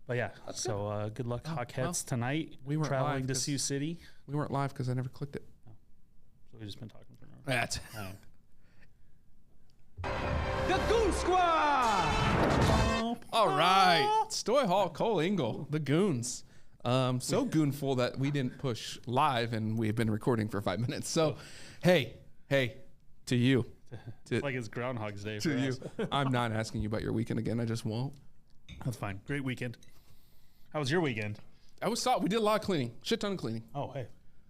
But yeah, so good luck, Hawkettes, tonight. We weren't traveling live to Sioux City. We weren't live because I never clicked it. Oh. So we've just been talking for an hour. That's The Goon Squad! all right. Stoy Hall, Cole Ingle, the Goons. So goonful that we didn't push live and we've been recording for 5 minutes. So, hey, to you. It's like it's Groundhog's Day for To you. us. I'm not asking you about your weekend again. I just won't. That's fine. Great weekend. How was your weekend? We did a lot of cleaning. Shit ton of cleaning. Oh, hey.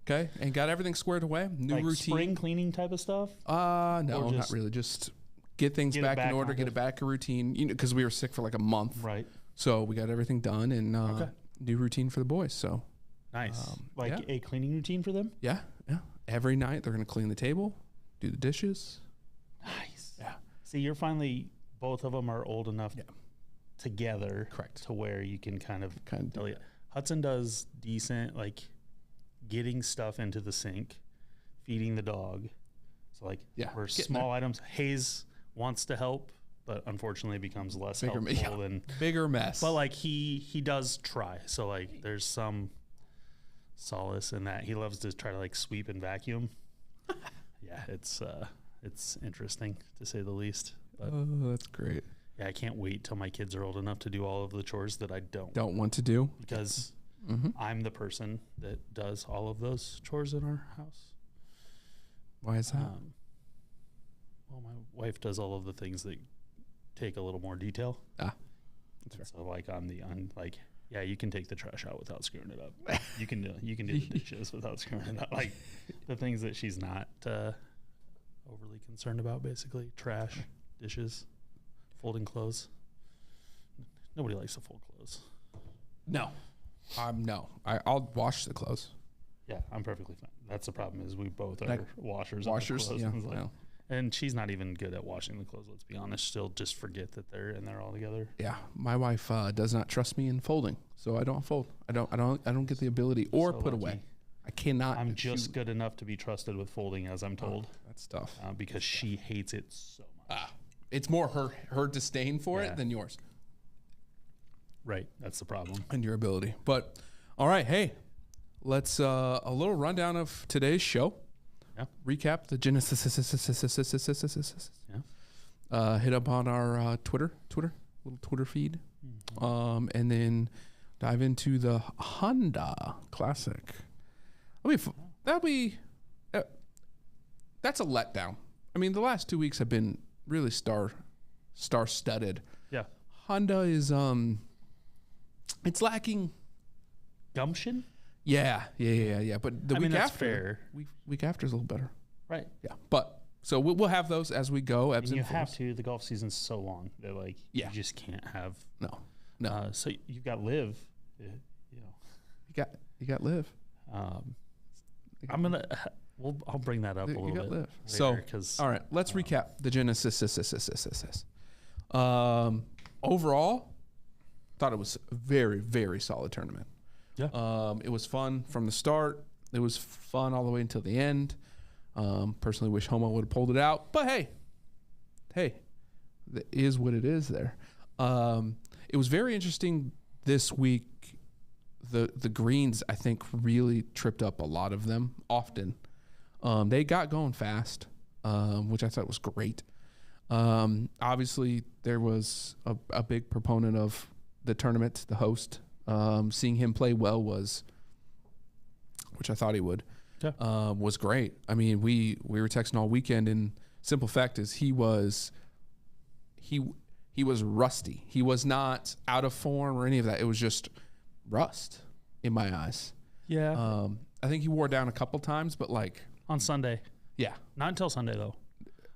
Okay. And got everything squared away. New Like routine. spring cleaning type of stuff? No, Or not just really. Just get things back in order, get it back a routine. You know, because we were sick for like a month. Right. So we got everything done and Okay. new routine for the boys. So Nice. yeah. A cleaning routine for them? yeah. Every night they're gonna clean the table, do the dishes. Nice. Yeah. See, you're finally, both of them are old enough together. Correct. To where you can kind of do it. Hudson does decent, like getting stuff into the sink, feeding the dog. So like for small items, Hayes wants to help, but unfortunately becomes less helpful than bigger mess. But like he does try. So like there's some solace in that. He loves to try to like sweep and vacuum. Yeah, it's interesting to say the least. But that's great. yeah, I can't wait till my kids are old enough to do all of the chores that I don't want to do, because I'm the person that does all of those chores in our house. Why is that? Well, my wife does all of the things that take a little more detail. That's fair. So like yeah, you can take the trash out without screwing it up. You can do the dishes without screwing it up. Like the things that she's not overly concerned about, basically trash, dishes, folding clothes. Nobody likes to fold clothes. No. I'll wash the clothes. Yeah, I'm perfectly fine. That's the problem is we both are washers. Washers, of the clothes. yeah. And she's not even good at washing the clothes. Let's be honest. She'll just forget that they're in there all together. Yeah, my wife does not trust me in folding, so I don't fold. I don't get the ability or So put lucky. away. I cannot. I'm just good enough to be trusted with folding, as I'm told. That's tough. Because she hates it so much. It's more her disdain for it than yours. Right, that's the problem. And your ability. But all right, hey, let's a little rundown of today's show. Yeah. Recap the Genesis. Yeah. Hit up on our Twitter little Twitter feed, and then dive into the Honda Classic. That's a letdown. I mean, the last 2 weeks have been really star-studded. Yeah. Honda is it's lacking gumption. Yeah. But the week that's after, fair. Week after is a little better. Right. Yeah. But so we'll have those as we go. Ebbs And you and have flows. to. The golf season's so long that you just can't have. No. So you've got Liv. You got Liv. I'll bring that up a little bit. Liv. Later, So all right, let's recap the Genesis. Overall, thought it was a very, very solid tournament. Yeah. It was fun from the start. It was fun all the way until the end. Personally wish Homo would have pulled it out, but hey, that is what it is there. It was very interesting this week. The greens, I think, really tripped up a lot of them often. They got going fast, which I thought was great. Obviously, there was a big proponent of the tournament, the host. Seeing him play well which I thought he would, was great. I mean, we were texting all weekend, and simple fact is he was rusty. He was not out of form or any of that. It was just rust in my eyes. Yeah. I think he wore down a couple times, but on Sunday. Yeah. Not until Sunday though.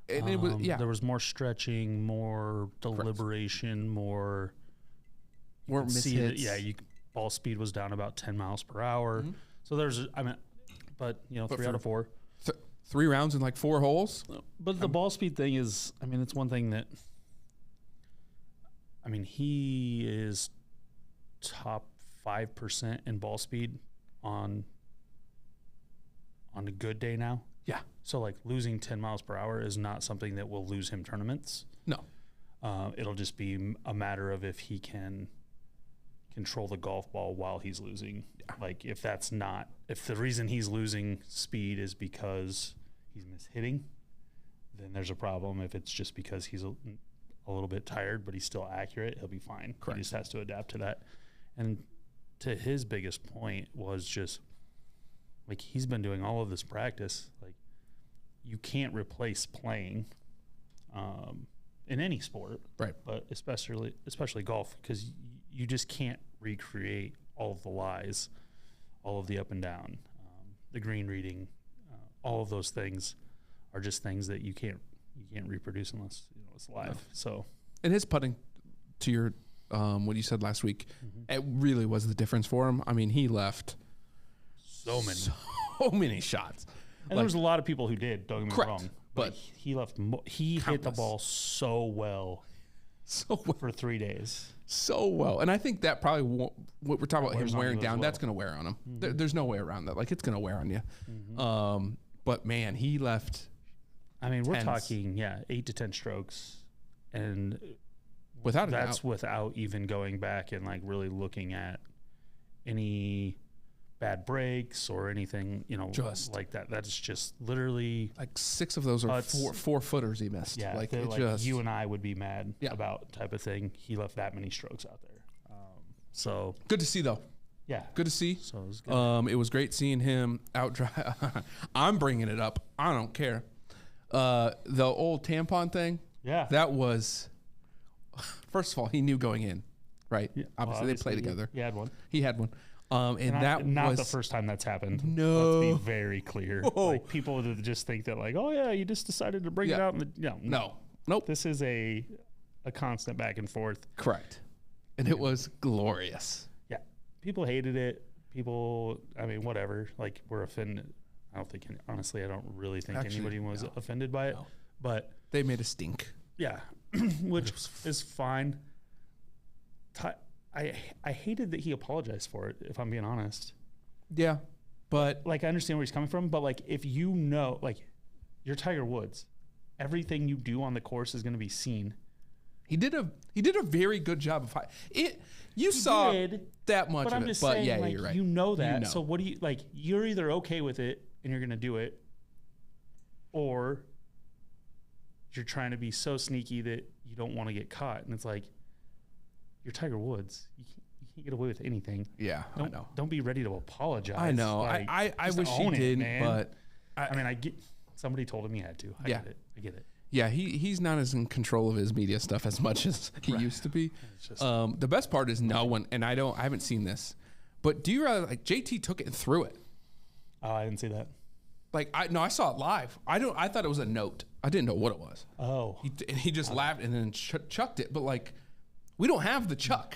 And it was there was more stretching, more deliberation, more mishits. Ball speed was down about 10 miles per hour. Mm-hmm. So there's, but 3 out of 4. 3 rounds in 4 holes. But the ball speed thing is, it's one thing that, he is top 5% in ball speed on a good day now. Yeah. So losing 10 miles per hour is not something that will lose him tournaments. No. It'll just be a matter of if he can control the golf ball while he's losing. Like if the reason he's losing speed is because he's mishitting, then there's a problem. If it's just because he's a little bit tired, but he's still accurate, he'll be fine. Correct. He just has to adapt to that. And to his biggest point was just like he's been doing all of this practice. Like you can't replace playing in any sport, right? But especially golf, because you just can't recreate all of the lies, all of the up and down, the green reading, all of those things are just things that you can't reproduce unless it's live. No. So, and his putting, to your what you said last week, it really was the difference for him. I mean, he left so many shots, and there was a lot of people who did. Don't get me wrong, but he left. He hit the ball so well for 3 days. So well. And I think that probably what we're talking about, him wearing down, that's going to wear on him. There's no way around that. Like, it's going to wear on you. But, man, he left. I mean, we're talking, 8 to 10 strokes. And without that's without even going back and, like, really looking at any bad breaks or anything, just like that. That's just literally like 6 of those are four footers he missed. Yeah, like you and I would be mad about type of thing. He left that many strokes out there. So good to see though. Yeah, good to see. So it was good. It was great seeing him out dry. I'm bringing it up. I don't care. The old tampon thing. Yeah, that was. First of all, he knew going in, right? Yeah. Obviously, they play together. He had one. He had one. And that not was the first time that's happened. No, let's be very clear. Like people that just think that, like, oh yeah, you just decided to bring it out. Nope. This is a constant back and forth. Correct. And it was glorious. Yeah, people hated it. People, I mean, whatever. Like, were offended. I don't think. Honestly, I don't really think anybody was offended by it. No. But they made a stink. Yeah, which is fine. I hated that he apologized for it, if I'm being honest. Yeah, but like I understand where he's coming from, but like if like you're Tiger Woods, everything you do on the course is going to be seen. He did a very good job of it. You saw that much but of I'm it, just but saying, yeah, like, you're right. You know that. So what do you like? You're either okay with it and you're going to do it, or you're trying to be so sneaky that you don't want to get caught. And it's like, you're Tiger Woods. You can't get away with anything. Yeah, I know. Don't be ready to apologize. I know. Like, I wish he didn't, but I mean, I get. Somebody told him he had to. I get it. Yeah, he's not as in control of his media stuff as much as he used to be. The best part is no one, and I haven't seen this, but do you rather like JT took it and threw it? Oh, I didn't see that. Like I saw it live. I thought it was a note. I didn't know what it was. Oh, he just laughed and then chucked it. But like, we don't have the chuck.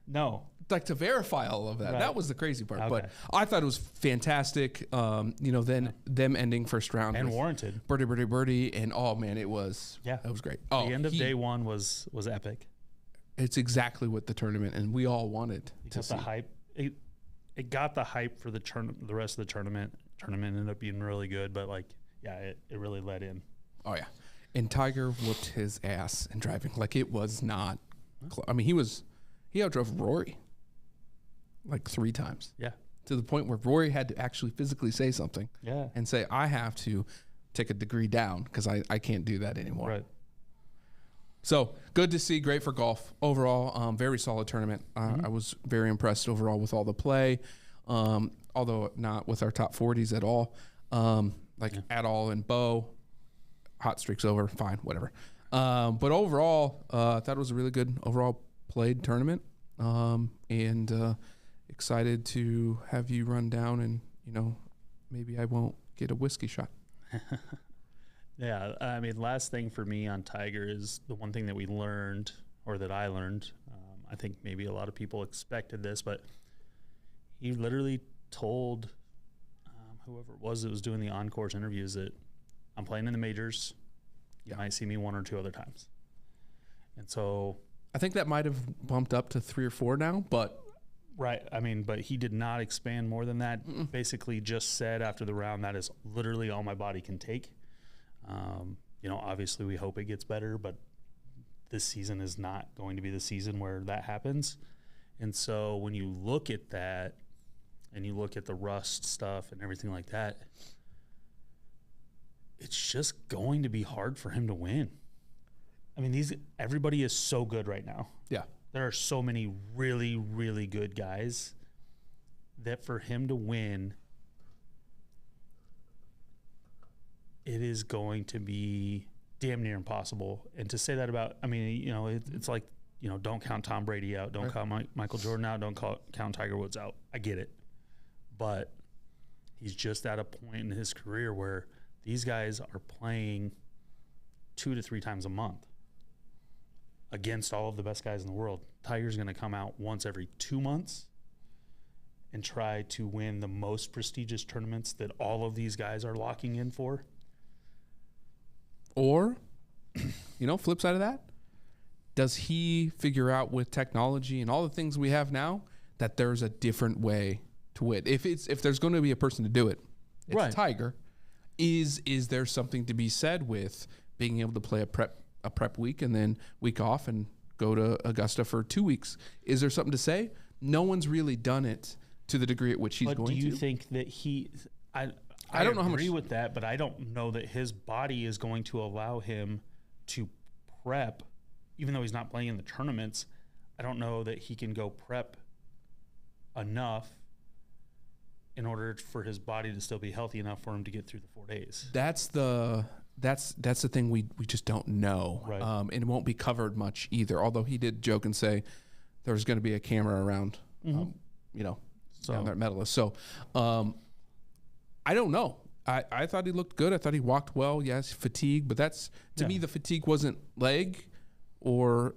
No. Like to verify all of that. Right. That was the crazy part. Okay. But I thought it was fantastic. Then them ending first round and warranted birdie, and oh man, it was that was great. Oh, the end of day one was epic. It's exactly what the tournament and we all wanted to see. The hype. It got the hype for the rest of the tournament. Tournament ended up being really good, but like it really let in. Oh yeah, and Tiger whooped his ass in driving. Like it was not. I mean, he outdrove Rory like 3 times. Yeah. To the point where Rory had to actually physically say something. Yeah. And say, I have to take a degree down because I can't do that anymore. Right. So good to see. Great for golf overall. Very solid tournament. I was very impressed overall with all the play, although not with our top 40s at all. At all in Bo. Hot streak's over. Fine, whatever. But overall, thought it was a really good overall played tournament. And excited to have you run down and, maybe I won't get a whiskey shot. Yeah. I mean, last thing for me on Tiger is the one thing that we learned or that I learned. I think maybe a lot of people expected this, but he literally told whoever it was that was doing the on-course interviews that I'm playing in the majors. You might see me 1 or 2 other times. And so I think that might have bumped up to 3 or 4 now, but right. I mean, but he did not expand more than that. Basically just said after the round, that is literally all my body can take. Obviously we hope it gets better, but this season is not going to be the season where that happens. And so when you look at that and you look at the rust stuff and everything like that, it's just going to be hard for him to win. I mean, everybody is so good right now. Yeah. There are so many really, really good guys that for him to win, it is going to be damn near impossible. And to say that about, I mean, you know, it's like, you know, don't count Tom Brady out. Don't count Michael Jordan out. Don't count Tiger Woods out. I get it. But he's just at a point in his career where these guys are playing 2 to 3 times a month against all of the best guys in the world. Tiger's going to come out once every 2 months and try to win the most prestigious tournaments that all of these guys are locking in for. Or, you know, flip side of that, does he figure out with technology and all the things we have now that there's a different way to win? If there's going to be a person to do it, it's Right. Tiger. Is there something to be said with being able to play a prep week and then week off and go to Augusta for 2 weeks? Is there something to say? No one's really done it to the degree at which he's But going to. do you think that I don't know how much. agree with that, but I don't know that his body is going to allow him to prep, even though he's not playing in the tournaments. I don't know that he can go prep enough in order for his body to still be healthy enough for him to get through the 4 days. That's the thing we just don't know, Right. And it won't be covered much either. Although he did joke and say there's going to be a camera around, you know, down there at Medalist. So I don't know. I thought he looked good. I thought he walked well. Yes, fatigue, but that's to me the fatigue wasn't leg or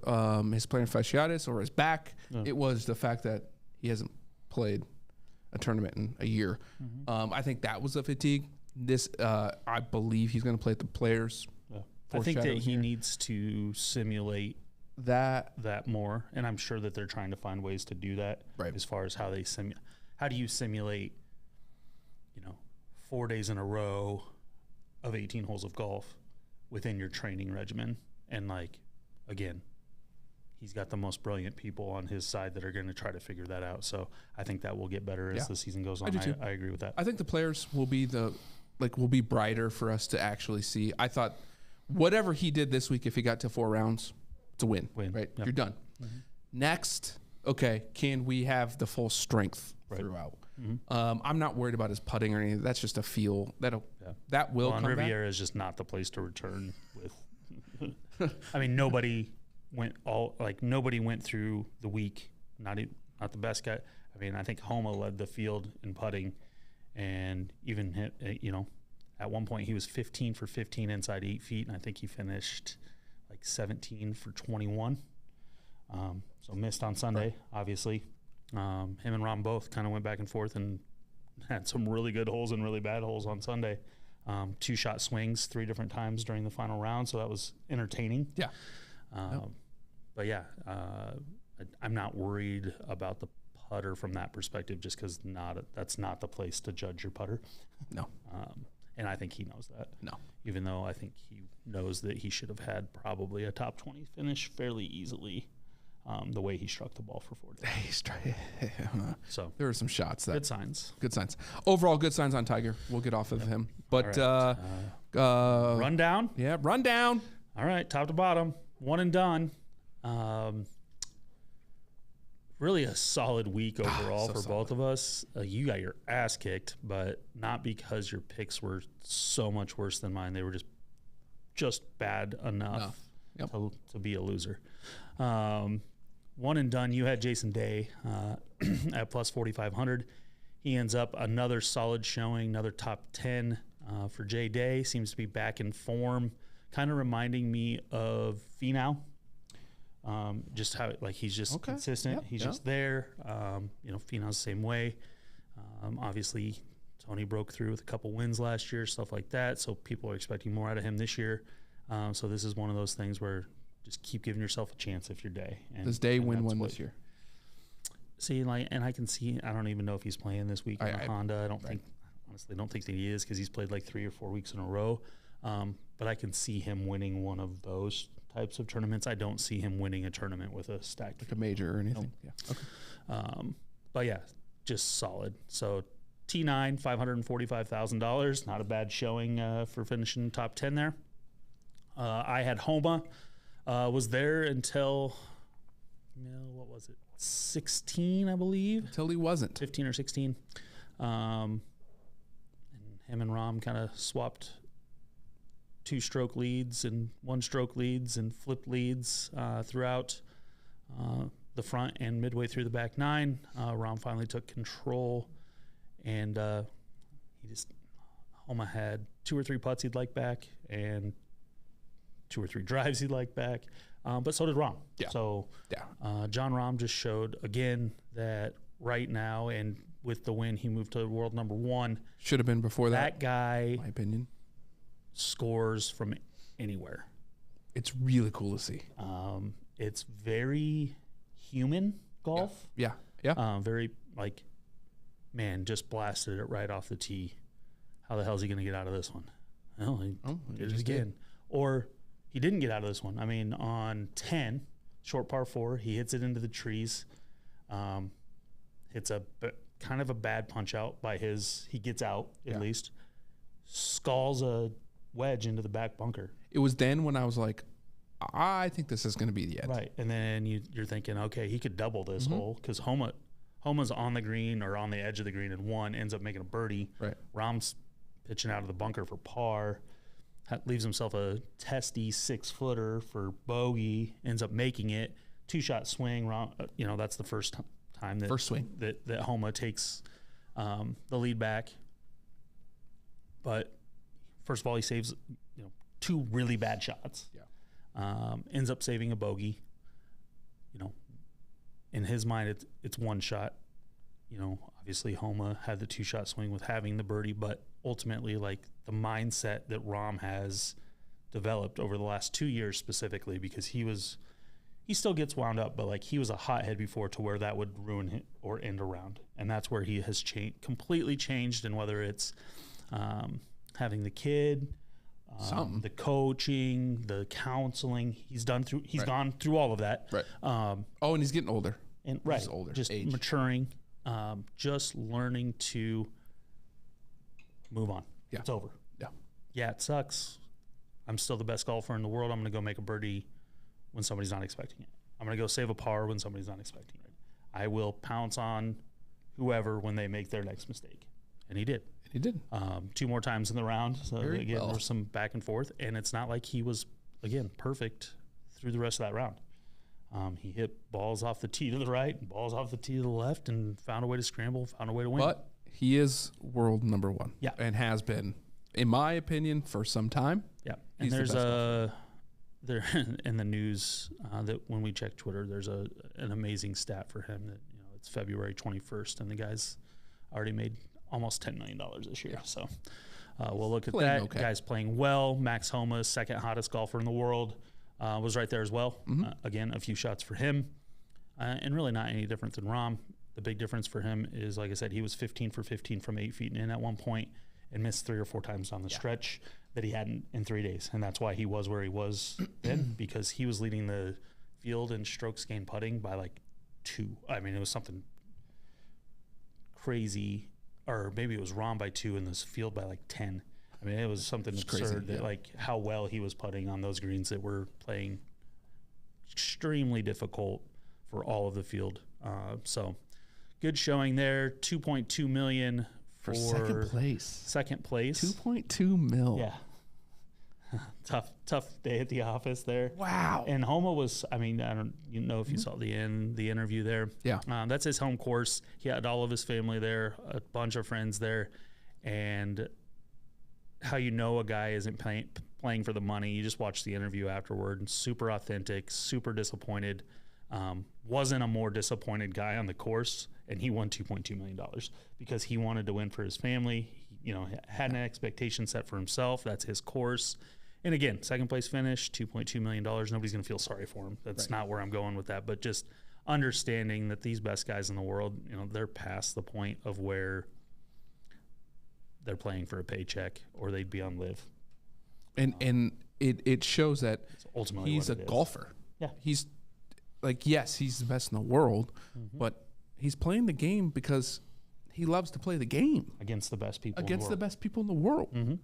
his plantar fasciitis or his back. Yeah. It was the fact that he hasn't played a tournament in a year. I think that was the fatigue. This I believe he's going to play at the Players. Yeah. I think that Foreshadowing he here. needs to simulate that more, and I'm sure that they're trying to find ways to do that. Right. As far as how they how do you simulate, you know, 4 days in a row of 18 holes of golf within your training regimen? And like, again, he's got the most brilliant people on his side that are going to try to figure that out. So I think that will get better as the season goes on. do too. I agree with that. I think the Players will be will be brighter for us to actually see. I thought whatever he did this week, if he got to 4 rounds, it's a win. Right? Yep. You're done. Next, okay, can we have the full strength Right. throughout? I'm not worried about his putting or anything. That's just a feel. That will Well, come and back. Riviera is just not the place to return with. I mean, nobody went through the week. Not the best guy. I mean, I think Homa led the field in putting, and even hit, you know, at one point he was 15 for 15 inside 8 feet, and I think he finished like 17 for 21. So missed on Sunday, obviously. Him and Rom both kind of went back and forth and had some really good holes and really bad holes on Sunday. 2-shot swings 3 different times during the final round, so that was entertaining. Yeah. But yeah, I'm not worried about the putter from that perspective, just because that's not the place to judge your putter. No. And I think he knows that. No. Even though I think he knows that he should have had probably a top 20 finish fairly easily, the way he struck the ball for 4 days. So There were some shots that good signs. Good signs. Overall, good signs on Tiger. We'll get off of him. But All rundown. yeah, rundown. All right, top to bottom, one and done. Really a solid week overall so for solid. both of us. You got your ass kicked, but not because your picks were so much worse than mine. They were just bad enough Yep. to be a loser. One and done. You had Jason Day at plus 4,500. He ends up another solid showing, another top 10 for Jay Day. Seems to be back in form, kind of reminding me of Finau. Just how he's just consistent. Yep. He's just there. You know, Finau's the same way. Obviously, Tony broke through with a couple wins last year, stuff like that. So people are expecting more out of him this year. So this is one of those things where just keep giving yourself a chance if you're Day. Does Day win one this year? See, and I can see. I don't even know if he's playing this week on Honda. I don't think, honestly, don't think that he is, because he's played like 3 or 4 weeks in a row. but I can see him winning one of those types of tournaments. I don't see him winning a tournament with a stacked like a major or anything. Yeah. Okay. But yeah, just solid. So T9, $545,000. Not a bad showing for finishing top 10 there. I had Homa. Was there until, what was it? 16, I believe. Until he wasn't. 15 or 16. And him and Rom kind of swapped 2-stroke leads and 1-stroke leads and flipped leads throughout the front and midway through the back 9. Rom finally took control, and Homa had 2 or 3 putts he'd like back and 2 or 3 drives he'd like back, but so did Rom. Yeah. So John Rahm just showed again that right now, and with the win, he moved to world number 1. Should have been before that. That guy, in my opinion, scores from anywhere. It's really cool to see. It's very human golf. Yeah. Very like, man, just blasted it right off the tee. How the hell is he going to get out of this one? Well, he did it again. Or he didn't get out of this one. I mean, on 10, short par 4, he hits it into the trees. Hits kind of a bad punch out by he gets out at least. Sculls a wedge into the back bunker. It was then when I was like, I think this is going to be the end. Right. And then you're thinking, okay, he could double this hole, because Homa's on the green or on the edge of the green, and 1 ends up making a birdie. Right. Rom's pitching out of the bunker for par. Leaves himself a testy 6-footer for bogey, ends up making it. 2-shot swing. That's the first time that first swing that Homa takes the lead back. But first of all, he saves 2 really bad shots. Yeah. Ends up saving a bogey. In his mind, it's 1 shot. Obviously Homa had the 2-shot swing with having the birdie, but ultimately, like, the mindset that Rom has developed over the last 2 years specifically, because he still gets wound up, but like, he was a hothead before to where that would ruin him or end a round. And that's where he has completely changed. And whether it's having the kid, the coaching, the counseling, he's gone through all of that. Right. And he's getting older. And he's older. Just maturing, just learning to move on. Yeah. It's over. Yeah. Yeah, it sucks. I'm still the best golfer in the world. I'm going to go make a birdie when somebody's not expecting it. I'm going to go save a par when somebody's not expecting it. I will pounce on whoever when they make their next mistake. And he did. 2 more times in the round. So Very again, well. there was some back and forth, and it's not like he was, again, perfect through the rest of that round. He hit balls off the tee to the right, balls off the tee to the left, and found a way to scramble, found a way to win. But he is world number 1. Yeah. And has been, in my opinion, for some time. Yeah. He's And there's the there in the news that when we check Twitter, there's an amazing stat for him that it's February 21st, and the guy's already made almost $10 million this year. Yeah. So we'll look at that. Okay. Guy's playing well. Max Homa, second hottest golfer in the world, was right there as well. Again, a few shots for him, and really not any different than Rom. The big difference for him is, like I said, he was 15 for 15 from 8 feet and in at one point, and missed 3 or 4 times on the stretch that he hadn't in 3 days. And that's why he was where he was then, because he was leading the field in strokes gained putting by like 2. I mean, it was something crazy, or maybe it was Rom by 2 and this field by like 10. I mean, it was something absurd that like how well he was putting on those greens that were playing extremely difficult for all of the field. So good showing there. 2.2 million for second place. Second place. 2.2 mil. Yeah. tough day at the office there. Wow. And Homa was, I mean, I don't if you saw the interview there. Yeah. That's his home course. He had all of his family there, a bunch of friends there, and how a guy isn't playing for the money. You just watch the interview afterward. Super authentic, super disappointed. Wasn't a more disappointed guy on the course, and he won $2.2 million because he wanted to win for his family. He, had an expectation set for himself. That's his course. And again, second place finish, $2.2 million. Nobody's going to feel sorry for him. That's not where I'm going with that. But just understanding that these best guys in the world, they're past the point of where they're playing for a paycheck or they'd be on live. And it shows that ultimately he's a what it is. golfer. Yeah. He's like, yes, he's the best in the world, but he's playing the game because he loves to play the game Against the best people. against in the the world. best people in the world. Mm-hmm.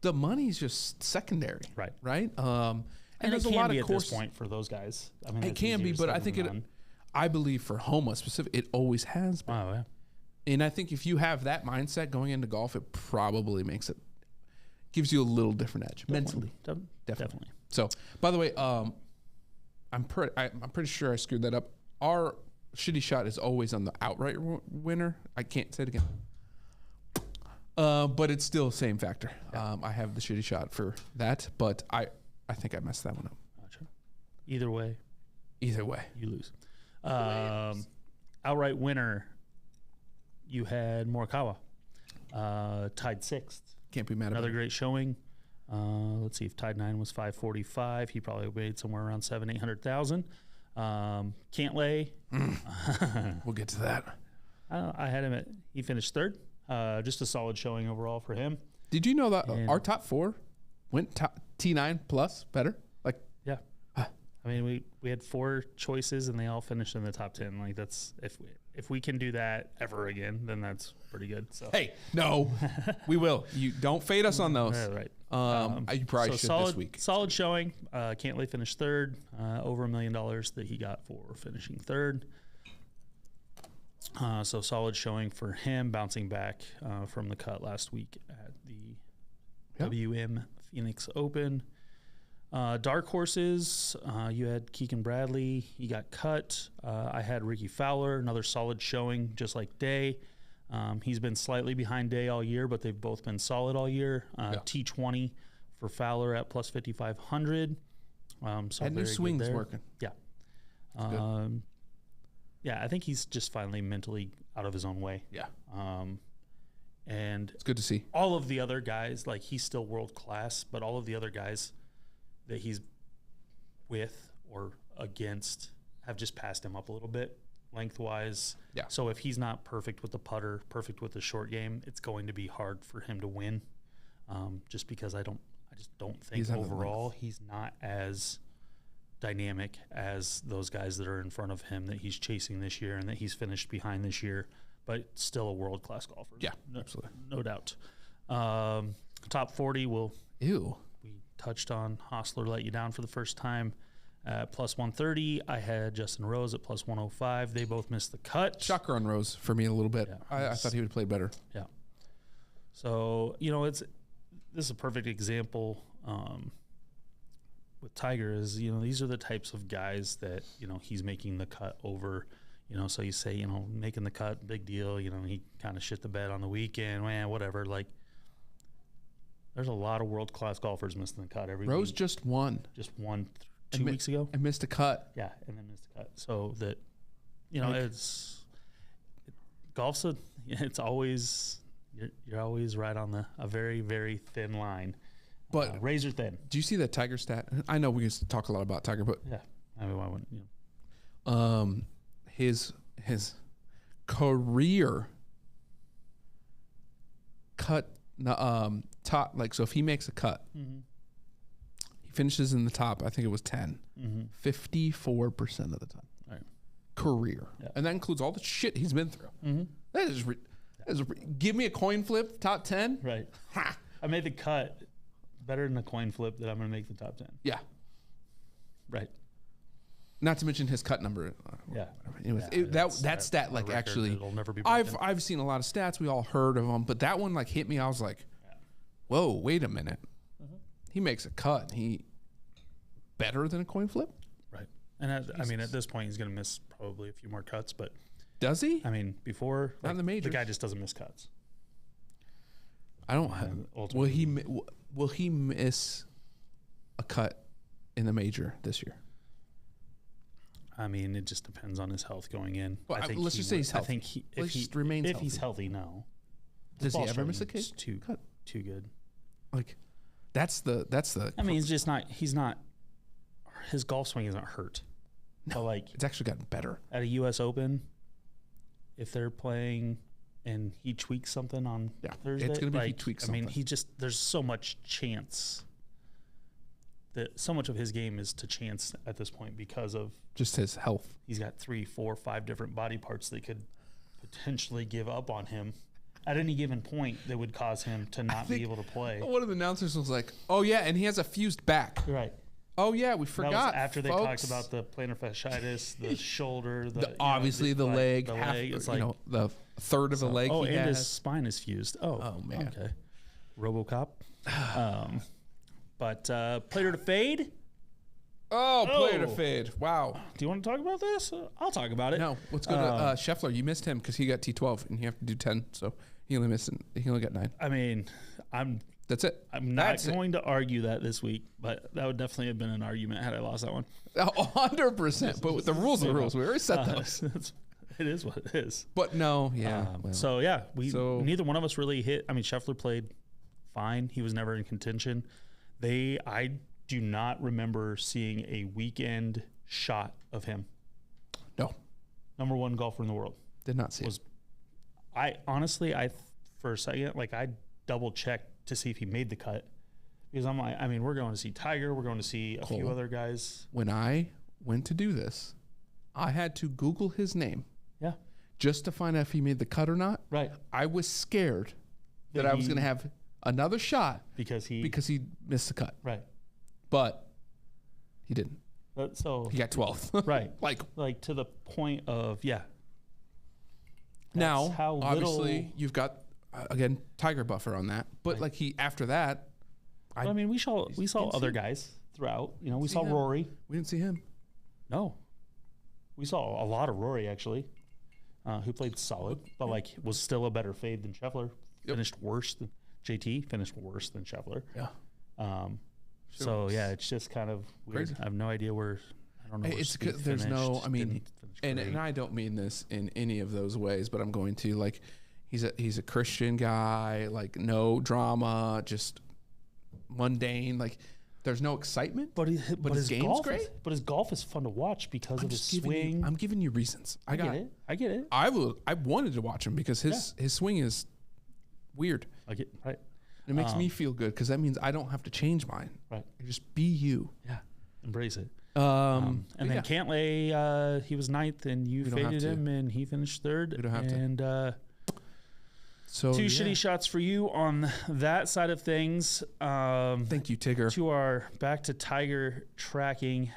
The money's just secondary. Right. Right. And there's it a can lot be of at courses. this point for those guys. I mean, It it's can be, easier but I said think than it. done. I believe for Homa specific, it always has been. Oh, yeah. And I think if you have that mindset going into golf, it probably gives you a little different edge mentally. Definitely. So, by the way, I'm pretty sure I screwed that up. Our shitty shot is always on the outright winner. I can't say it again. But it's still the same factor. I have the shitty shot for that, but I think I messed that one up. Gotcha. Either way, Either way. you lose. Outright winner, you had Morikawa, tied sixth. Can't be mad about Another it. great showing. Let's see, if tied 9 was 545, he probably made somewhere around 700,000-800,000. Cantlay, We'll get to that. I had him he finished third. Just a solid showing overall for him. Did you know that And- our top four went T9 plus better? Like, Yeah. I mean, we had 4 choices and they all finished in the top 10. Like that's if we can do that ever again, then that's pretty good. So hey, no, we will. You don't fade us on those. yeah, right. You probably should solid, this week. Solid showing. Cantlay finished third. Over $1 million that he got for finishing third. So solid showing for him, bouncing back from the cut last week at the WM Phoenix Open. Dark horses, you had Keegan Bradley. He got cut. I had Ricky Fowler, another solid showing, just like Day. He's been slightly behind Day all year, but they've both been solid all year. T20 for Fowler at plus 5,500. So That new very good swing's there. working. Yeah. Yeah, I think he's just finally mentally out of his own way. Yeah, And it's good to see. all of the other guys, like he's still world class, but all of the other guys that he's with or against have just passed him up a little bit lengthwise. Yeah. So if he's not perfect with the putter, perfect with the short game, it's going to be hard for him to win. Just because I just don't think He's on the overall he's not as dynamic as those guys that are in front of him that he's chasing this year and that he's finished behind this year, but still a world-class golfer. Yeah, no, absolutely. No doubt. Top 40, Ew. we touched on Hostler let you down for the first time at plus 130. I had Justin Rose at plus 105. They both missed the cut. Shocker on Rose for me a little bit. Yeah. I thought he would have played better. Yeah. So, this is a perfect example with Tiger is, these are the types of guys that, he's making the cut over, so you say, making the cut, big deal, he kind of shit the bed on the weekend, man, whatever. Like, there's a lot of world-class golfers missing the cut every Rose week. just won. Just won 2 weeks ago. And missed a cut. Yeah, and then missed the cut. So that, Like- golf's it's always, you're always right on a very, very thin line. But Razor thin. do you see that Tiger stat? I know we used to talk a lot about Tiger, but Yeah. I mean, why wouldn't, his career cut top, like, so if he makes a cut, he finishes in the top, I think it was 10, 54% of the time. All right. Career. Yeah. And that includes all the shit he's been through. That is give me a coin flip, top 10. Right. I made the cut better than a coin flip that I'm going to make the top 10. Yeah. Right. Not to mention his cut number. Yeah. Anyways, Yeah, that stat, a like, record actually, that'll never be I've broken. seen a lot of stats. We all heard of them, but that one like hit me. I was like, whoa, wait a minute. He makes a cut. He better than a coin flip? Right. And I mean, at this point, he's going to miss probably a few more cuts, but Does he? I mean, before Not in the majors. the guy just doesn't miss cuts. I don't. ultimately- Will he miss a cut in the major this year? I mean, it just depends on his health going in. Well, I think let's he just say would- he's I think healthy. if Let's he just remains if he's healthy. healthy, no. Does he Ball ever miss a striking is kick? Too Cut. too good. Like, that's the. I mean, he's just not. He's not. His golf swing isn't hurt. But like It's actually gotten better. at a U.S. Open, if they're playing and he tweaks something on Yeah, Thursday, it's gonna be he like, tweaks I mean, something. he just there's so much chance that so much of his game is to chance at this point because of Just his health. he's got 3, 4, 5 different body parts that could potentially give up on him at any given point that would cause him to not be able to play. One of the announcers was like, "Oh yeah, and he has a fused back." Right. Oh yeah, we That forgot. was after they folks. talked about the plantar fasciitis, the shoulder, the obviously the leg, the half, leg. It's you like know, the third of the leg. oh, he and has. his spine is fused. Oh man. Okay. RoboCop. But player to fade. Oh, player to Oh. fade. Wow. Do you want to talk about this? I'll talk about it. No, let's go to Scheffler. You missed him because he got T12 and you have to do 10, so he only got 9. I mean, That's it. I'm not That's it. going to argue that this week, but that would definitely have been an argument had I lost that one. 100%. But with the rules, the rules. We already set those. It is what it is. But no, yeah. well, So yeah, So- neither one of us really hit. I mean, Scheffler played fine. He was never in contention. I do not remember seeing a weekend shot of him. no, Number 1 golfer in the world. did not see Was- it. I honestly, for a second, like I double checked to see if he made the cut because I'm like, I mean, we're going to see Tiger, we're going to see a few Cole. other guys. When I went to do this, I had to Google his name Yeah, just to find out if he made the cut or not. right. I was scared that That I was he- going to have another shot Because he missed the cut. right. But he didn't. So He got 12th. right, Like to the point of now, That's how obviously, little- you've got again Tiger buffer on that. But Right. like after that, I mean, we saw didn't other see- guys throughout. You know, we see saw him. Rory. we didn't see him. No, we saw a lot of Rory actually, who played solid, but like was still a better fade than Scheffler. Yep. Finished worse than JT. Finished worse than Scheffler. Yeah. So yeah, it's just kind of weird. Crazy. I have no idea where. I don't know. Where It's Speed good. There's no. finished. I mean, Didn't finish and great. I don't mean this in any of those ways, but I'm going to like. He's a Christian guy. Like no drama, just mundane. Like there's no excitement. but his game's golf great? But his golf is fun to watch because of his just giving swing. I'm giving you reasons. I get it. I get it. I wanted to watch him because his swing is weird. I get right. It makes me feel good because that means I don't have to change mine. Right. I just be you. Yeah. Embrace it. And And then Cantlay, he was 9th, and you We don't have faded to. him, and he finished 3rd. We don't have to. And so two shitty shots for you on that side of things. Thank you, Tigger. To our back to Tiger tracking.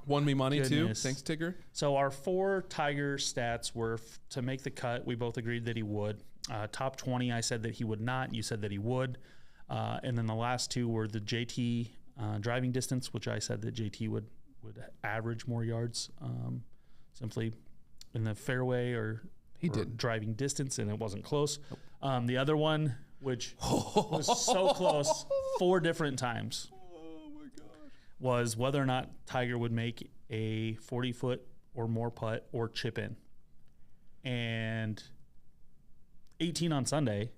Won me money Goodness. too. Thanks, Tigger. So our 4 Tiger stats were to make the cut. We both agreed that he would. Top 20, I said that he would not. You said that he would. And then the last 2 were the JT driving distance, which I said that JT would average more yards simply in the fairway or didn't. driving distance, and it wasn't close. The other one, which was so close 4 different times, was whether or not Tiger would make a 40-foot or more putt or chip in. And 18 on Sunday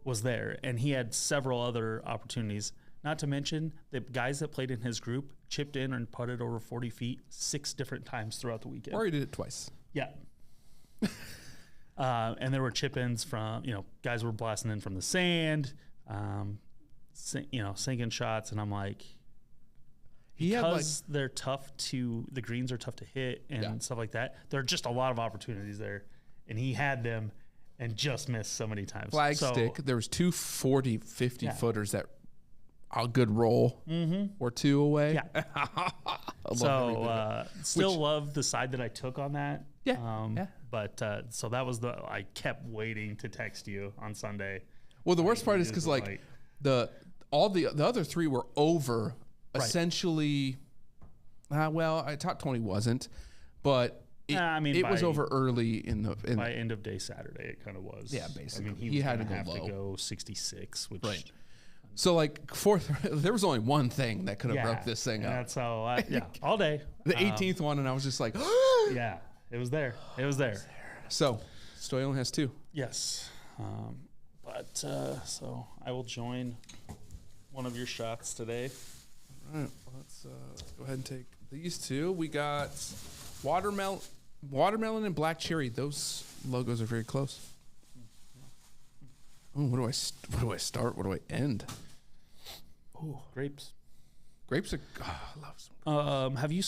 was there, and he had several other opportunities. Not to mention the guys that played in his group chipped in and putted over 40 feet 6 different times throughout the weekend. Rory did it twice. Yeah. And there were chip-ins from, guys were blasting in from the sand, sinking shots, and I'm like, because they're tough the greens are tough to hit and stuff like that, there are just a lot of opportunities there, and he had them and just missed so many times. Stick. There was 2 40, 50 footers that a good roll or 2 away. Yeah. Still love the side that I took on that. Yeah. But so that was I kept waiting to text you on Sunday. Well, the worst part is because Right. the other 3 were over essentially. I top 20 wasn't, but it was over early by end of day Saturday. It kind of was. Yeah, basically. I mean, He was had to gonna go have low. to go 66, which Right. So fourth, there was only one thing that could have broke this thing and up. that's how all day. The 18th one, and I was just like, Yeah, it was there. It was there. So Stoy only has 2. Yes. So I will join one of your shots today. All right, let's go ahead and take these 2. We got watermelon and black cherry. Those logos are very close. Oh, where do I start? Where do I end? Ooh, grapes. Grapes are. Oh, I love some. Have you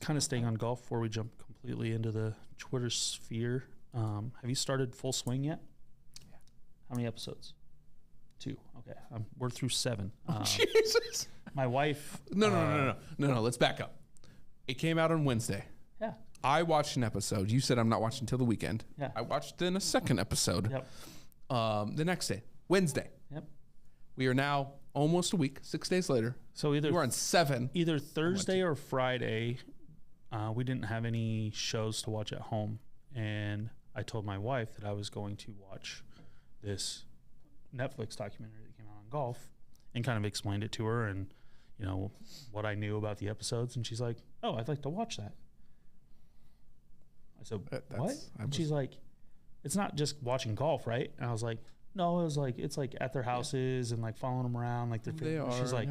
kind of staying on golf before we jump completely into the Twitter sphere? Have you started Full Swing yet? Yeah. How many episodes? 2. Okay, we're through 7. Jesus. My wife. No. Let's back up. It came out on Wednesday. Yeah. I watched an episode. You said I'm not watching until the weekend. Yeah. I watched then a second episode. Yep. The next day, Wednesday. Yep. We are now almost a week, 6 days later. So We're on 7. Either Thursday or Friday, we didn't have any shows to watch at home, and I told my wife that I was going to watch this Netflix documentary that came out on golf, and kind of explained it to her, and what I knew about the episodes, and she's like, "Oh, I'd like to watch that." I said, "What?" And she's like, "It's not just watching golf, right?" And I was like, "No, it's like at their houses and like following them around, like They are. She's like,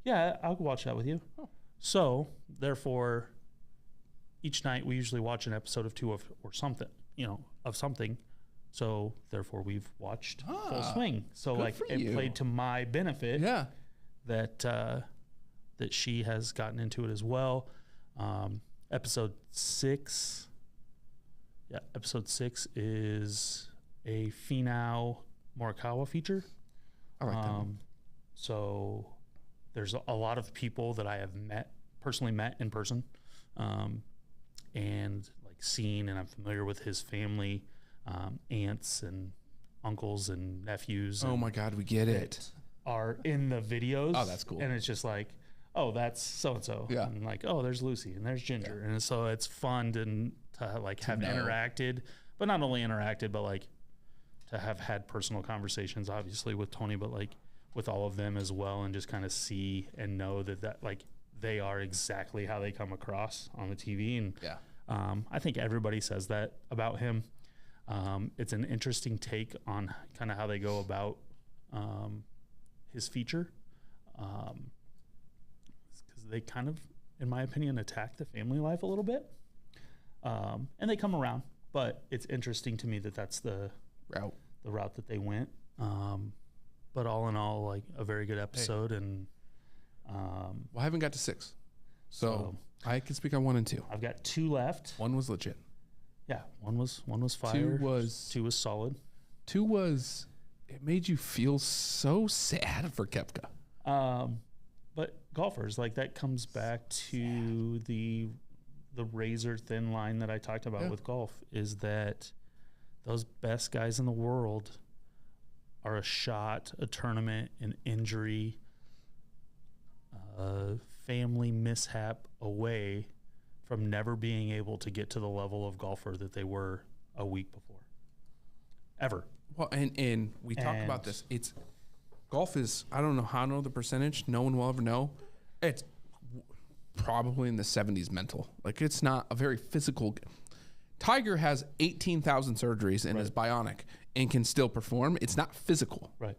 "Yeah, I'll watch that with you." Oh. So therefore, each night we usually watch an episode of 2 or something, of something. So therefore, we've watched Full Swing. So good like for it you. played to my benefit. Yeah. That she has gotten into it as well. Episode 6. Yeah, episode 6 is a Finau Morikawa feature. I like that one. So there's a lot of people that I have personally met in person, and like seen, and I'm familiar with his family, aunts and uncles and nephews. Oh my God, we get it. Are in the videos. Oh, that's cool. And it's just like, oh, that's so and so. Yeah. And like, oh, there's Lucy and there's Ginger, and so it's fun to have interacted, but not only interacted, but like to have had personal conversations, obviously with Tony, but like with all of them as well, and just kind of see and know that like they are exactly how they come across on the TV. And I think everybody says that about him. It's an interesting take on kind of how they go about his feature, because they kind of, in my opinion, attack the family life a little bit, and they come around. But it's interesting to me that that's the route that they went. But all in all, like a very good episode. And Well, I haven't got to 6, so I can speak on 1 and 2. I've got 2 left. 1 was legit. Yeah, one was fire. 2 was solid. 2 was, it made you feel so sad for Koepka. But golfers, like, that comes back to the razor thin line that I talked about with golf, is that those best guys in the world are a shot, a tournament, an injury, a family mishap away from never being able to get to the level of golfer that they were a week before. Ever. Well, and we talk about this. It's golf is, I don't know the percentage. No one will ever know. It's probably in the 70s mental. Like, it's not a very physical. Tiger has 18,000 surgeries and is bionic and can still perform. It's not physical. Right.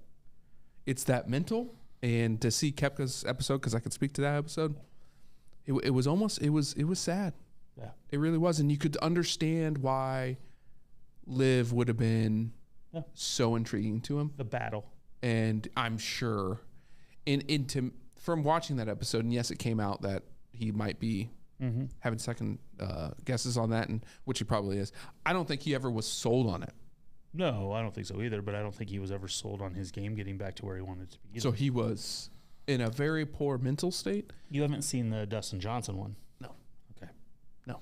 It's that mental. And to see Koepka's episode, because I could speak to that episode, it was almost, it was sad. Yeah. It really was. And you could understand why Liv would have been so intriguing to him. The battle. And I'm sure from watching that episode, and yes, it came out that he might be having second guesses on that, and which he probably is. I don't think he ever was sold on it. No, I don't think so either, but I don't think he was ever sold on his game getting back to where he wanted to be either. So he was in a very poor mental state. You haven't seen the Dustin Johnson one? No. Okay. No.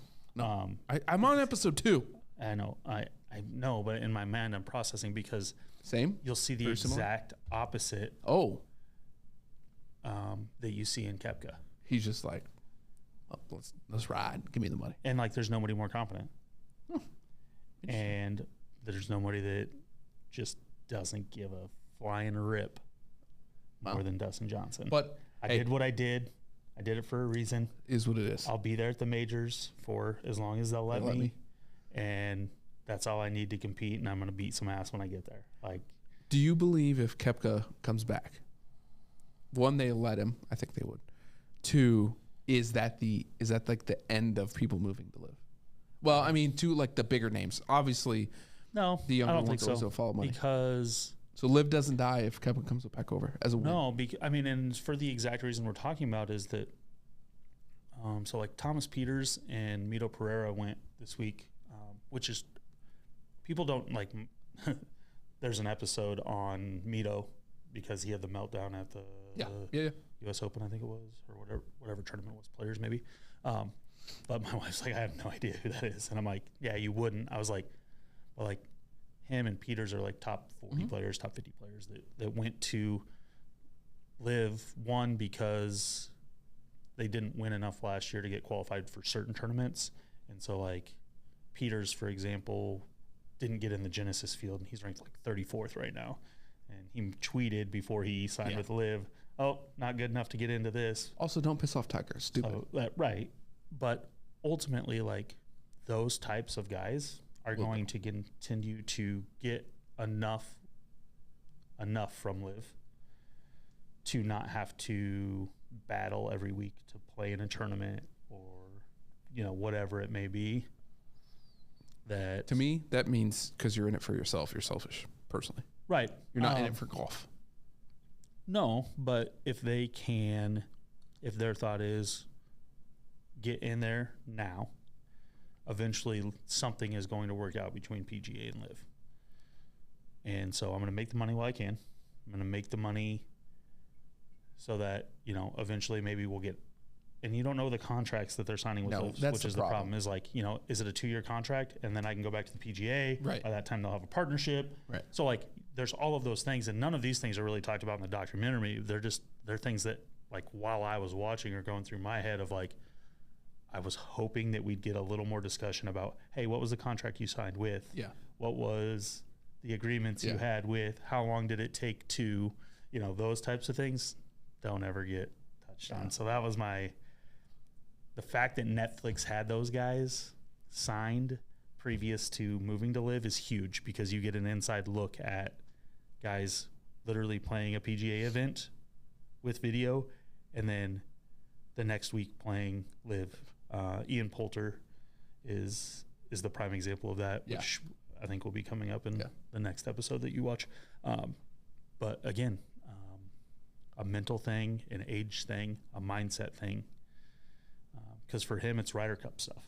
I'm on episode 2. I know. I know, but in my mind, I'm processing because Same. You'll see the exact opposite. That you see in Koepka. He's just like, let's ride. Give me the money. And like, there's nobody more confident. And there's nobody that just doesn't give a flying rip more than Dustin Johnson. But I did what I did. I did it for a reason. Is what it is. I'll be there at the majors for as long as they'll let me. And that's all I need to compete, and I'm going to beat some ass when I get there. Like, do you believe if Koepka comes back, 1, they let him? I think they would. 2, is that like the end of people moving to Live? Well, I mean, 2, like the bigger names. Obviously, no, the younger I don't ones think so. also follow money. Because So Liv doesn't die if Kevin comes back over as a win. No, I mean, and for the exact reason we're talking about is that, so like Thomas Peters and Mito Pereira went this week, which is, people don't like, there's an episode on Mito because he had the meltdown at the U.S. Open, I think it was, or whatever tournament was, Players maybe. But my wife's like, I have no idea who that is. And I'm like, yeah, you wouldn't. I was like, well, like, him and Peters are like top 40 players, top 50 players that went to Live. One, because they didn't win enough last year to get qualified for certain tournaments. And so, like, Peters, for example, didn't get in the Genesis field, and he's ranked like 34th right now. And he tweeted before he signed with Live, oh, not good enough to get into this. Also, don't piss off Tiger. Stupid. So, right. But ultimately, like, those types of guys are going to continue to get enough from Live to not have to battle every week to play in a tournament or, you know, whatever it may be. That, to me, that means because you're in it for yourself, you're selfish, personally. Right. You're not in it for golf. No, but if their thought is get in there now, eventually something is going to work out between PGA and Live. And so I'm going to make the money while I can. I'm going to make the money so that, you know, eventually maybe we'll get, and you don't know the contracts that they're signing with Live, which is the problem. Is like, you know, is it a 2-year contract and then I can go back to the PGA? Right. By that time they'll have a partnership. Right. So like there's all of those things, and none of these things are really talked about in the documentary. They're things that, like, while I was watching or going through my head of, like, I was hoping that we'd get a little more discussion about, hey, what was the contract you signed with? Yeah. What was the agreements you had with? How long did it take to, you know, those types of things don't ever get touched on. So that was the fact that Netflix had those guys signed previous to moving to Live is huge, because you get an inside look at guys literally playing a PGA event with video and then the next week playing Live. Ian Poulter is the prime example of that, which I think will be coming up in the next episode that you watch. But again, a mental thing, an age thing, a mindset thing. Because for him, it's Ryder Cup stuff.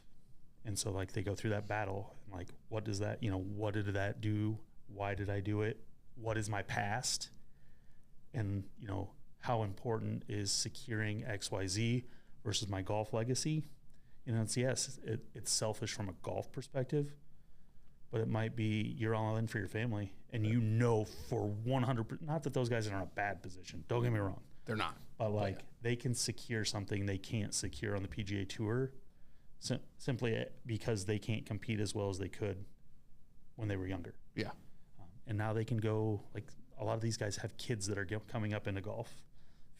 And so, like, they go through that battle, and, like, what does that, you know, what did that do? Why did I do it? What is my past? And, you know, how important is securing XYZ versus my golf legacy? You know, it's selfish from a golf perspective, but it might be you're all in for your family, and you know for 100%, not that those guys are in a bad position. Don't get me wrong. They're not. But, like, they can secure something they can't secure on the PGA Tour simply because they can't compete as well as they could when they were younger. Yeah. And now they can go, like, a lot of these guys have kids that are coming up into golf.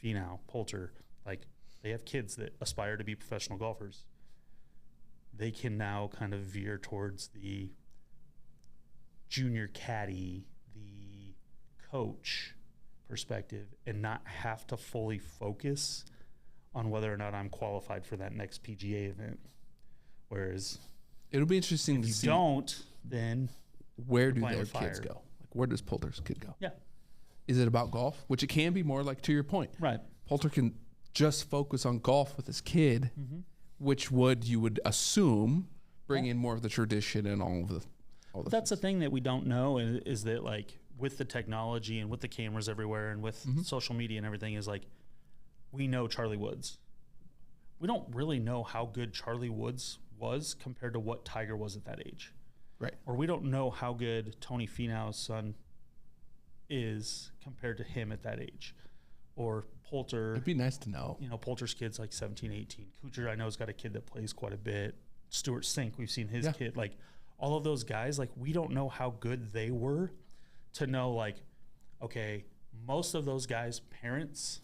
Finau, Poulter, like, they have kids that aspire to be professional golfers. They can now kind of veer towards the junior caddy, the coach perspective, and not have to fully focus on whether or not I'm qualified for that next PGA event. Whereas it'll be interesting if to you see don't, then where do their kids go? Like, where does Poulter's kid go? Yeah. Is it about golf? Which it can be more, like, to your point. Right. Poulter can just focus on golf with his kid, which you would assume bring in more of the tradition and all the That's the thing that we don't know is that, like, with the technology and with the cameras everywhere and with social media and everything, is like, we know Charlie Woods. We don't really know how good Charlie Woods was compared to what Tiger was at that age. Right. Or we don't know how good Tony Finau's son is compared to him at that age. Or Poulter. It'd be nice to know. You know, Poulter's kid's like 17, 18. Kuchar, I know, has got a kid that plays quite a bit. Stuart Sink, we've seen his kid. Like, all of those guys, like, we don't know how good they were to know, like, okay, most of those guys' parents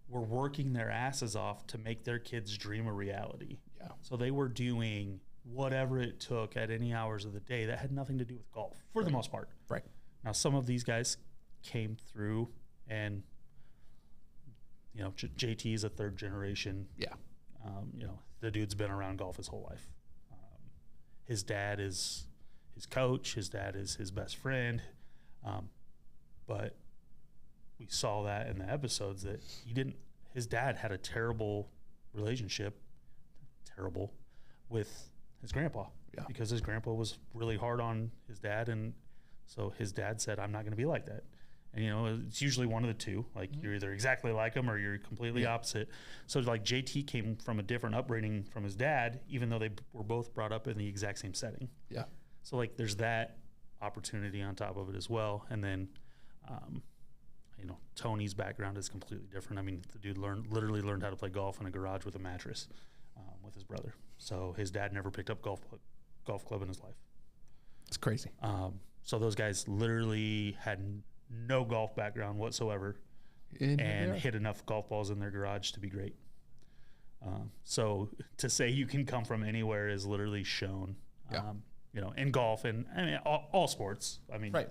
were working their asses off to make their kids' dream a reality. Yeah. So they were doing whatever it took at any hours of the day that had nothing to do with golf, for the most part. Right. Now, some of these guys came through, and, you know, JT is a third generation. Yeah. You know, the dude's been around golf his whole life. His dad is his coach. His dad is his best friend. But we saw that in the episodes that his dad had a terrible relationship, with his grandpa. Yeah. Because his grandpa was really hard on his dad. And so his dad said, I'm not going to be like that. And, it's usually one of the two. Like, you're either exactly like him or you're completely opposite. So, like, JT came from a different upbringing from his dad, even though they were both brought up in the exact same setting. Yeah. So, like, there's that opportunity on top of it as well. And then, Tony's background is completely different. I mean, the dude literally learned how to play golf in a garage with a mattress with his brother. So his dad never picked up golf club in his life. It's crazy. So those guys literally had no golf background whatsoever and hit enough golf balls in their garage to be great. So to say you can come from anywhere is literally shown, in golf and all sports. I mean, right.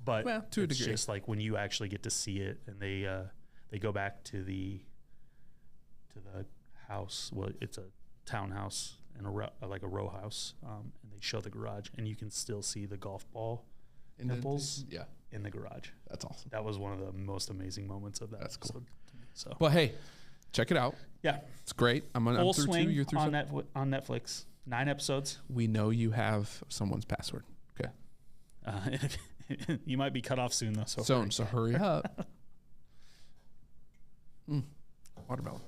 But to a it's degree. just like when you actually get to see it, and they go back to the house. Well, it's a townhouse and like a row house, and they show the garage, and you can still see the golf ball nipples in the garage. That's awesome. That was one of the most amazing moments of that. That's episode cool. to me, so, But hey, check it out. yeah, It's great. I'm Full through Swing 2. You're through on some? on Netflix. 9 episodes. We know you have someone's password. Okay. You might be cut off soon though. So hurry up. Watermelon.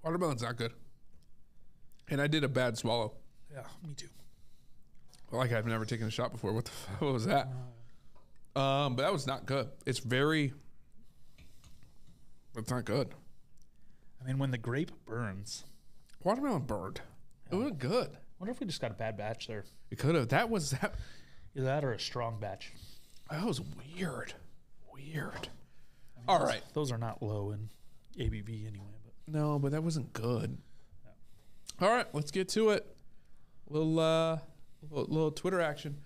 Watermelon's not good. And I did a bad swallow. yeah, me too. Like I've never taken a shot before. What the fuck was that? But that was not good. It's not good. I mean, when the grape burns. Watermelon burned. It was good. I wonder if we just got a bad batch there. It could have. That was that. Either that or a strong batch. That was weird. Weird. All right. Those are not low in ABV anyway. But No, but that wasn't good. All right, let's get to it. Little Twitter action.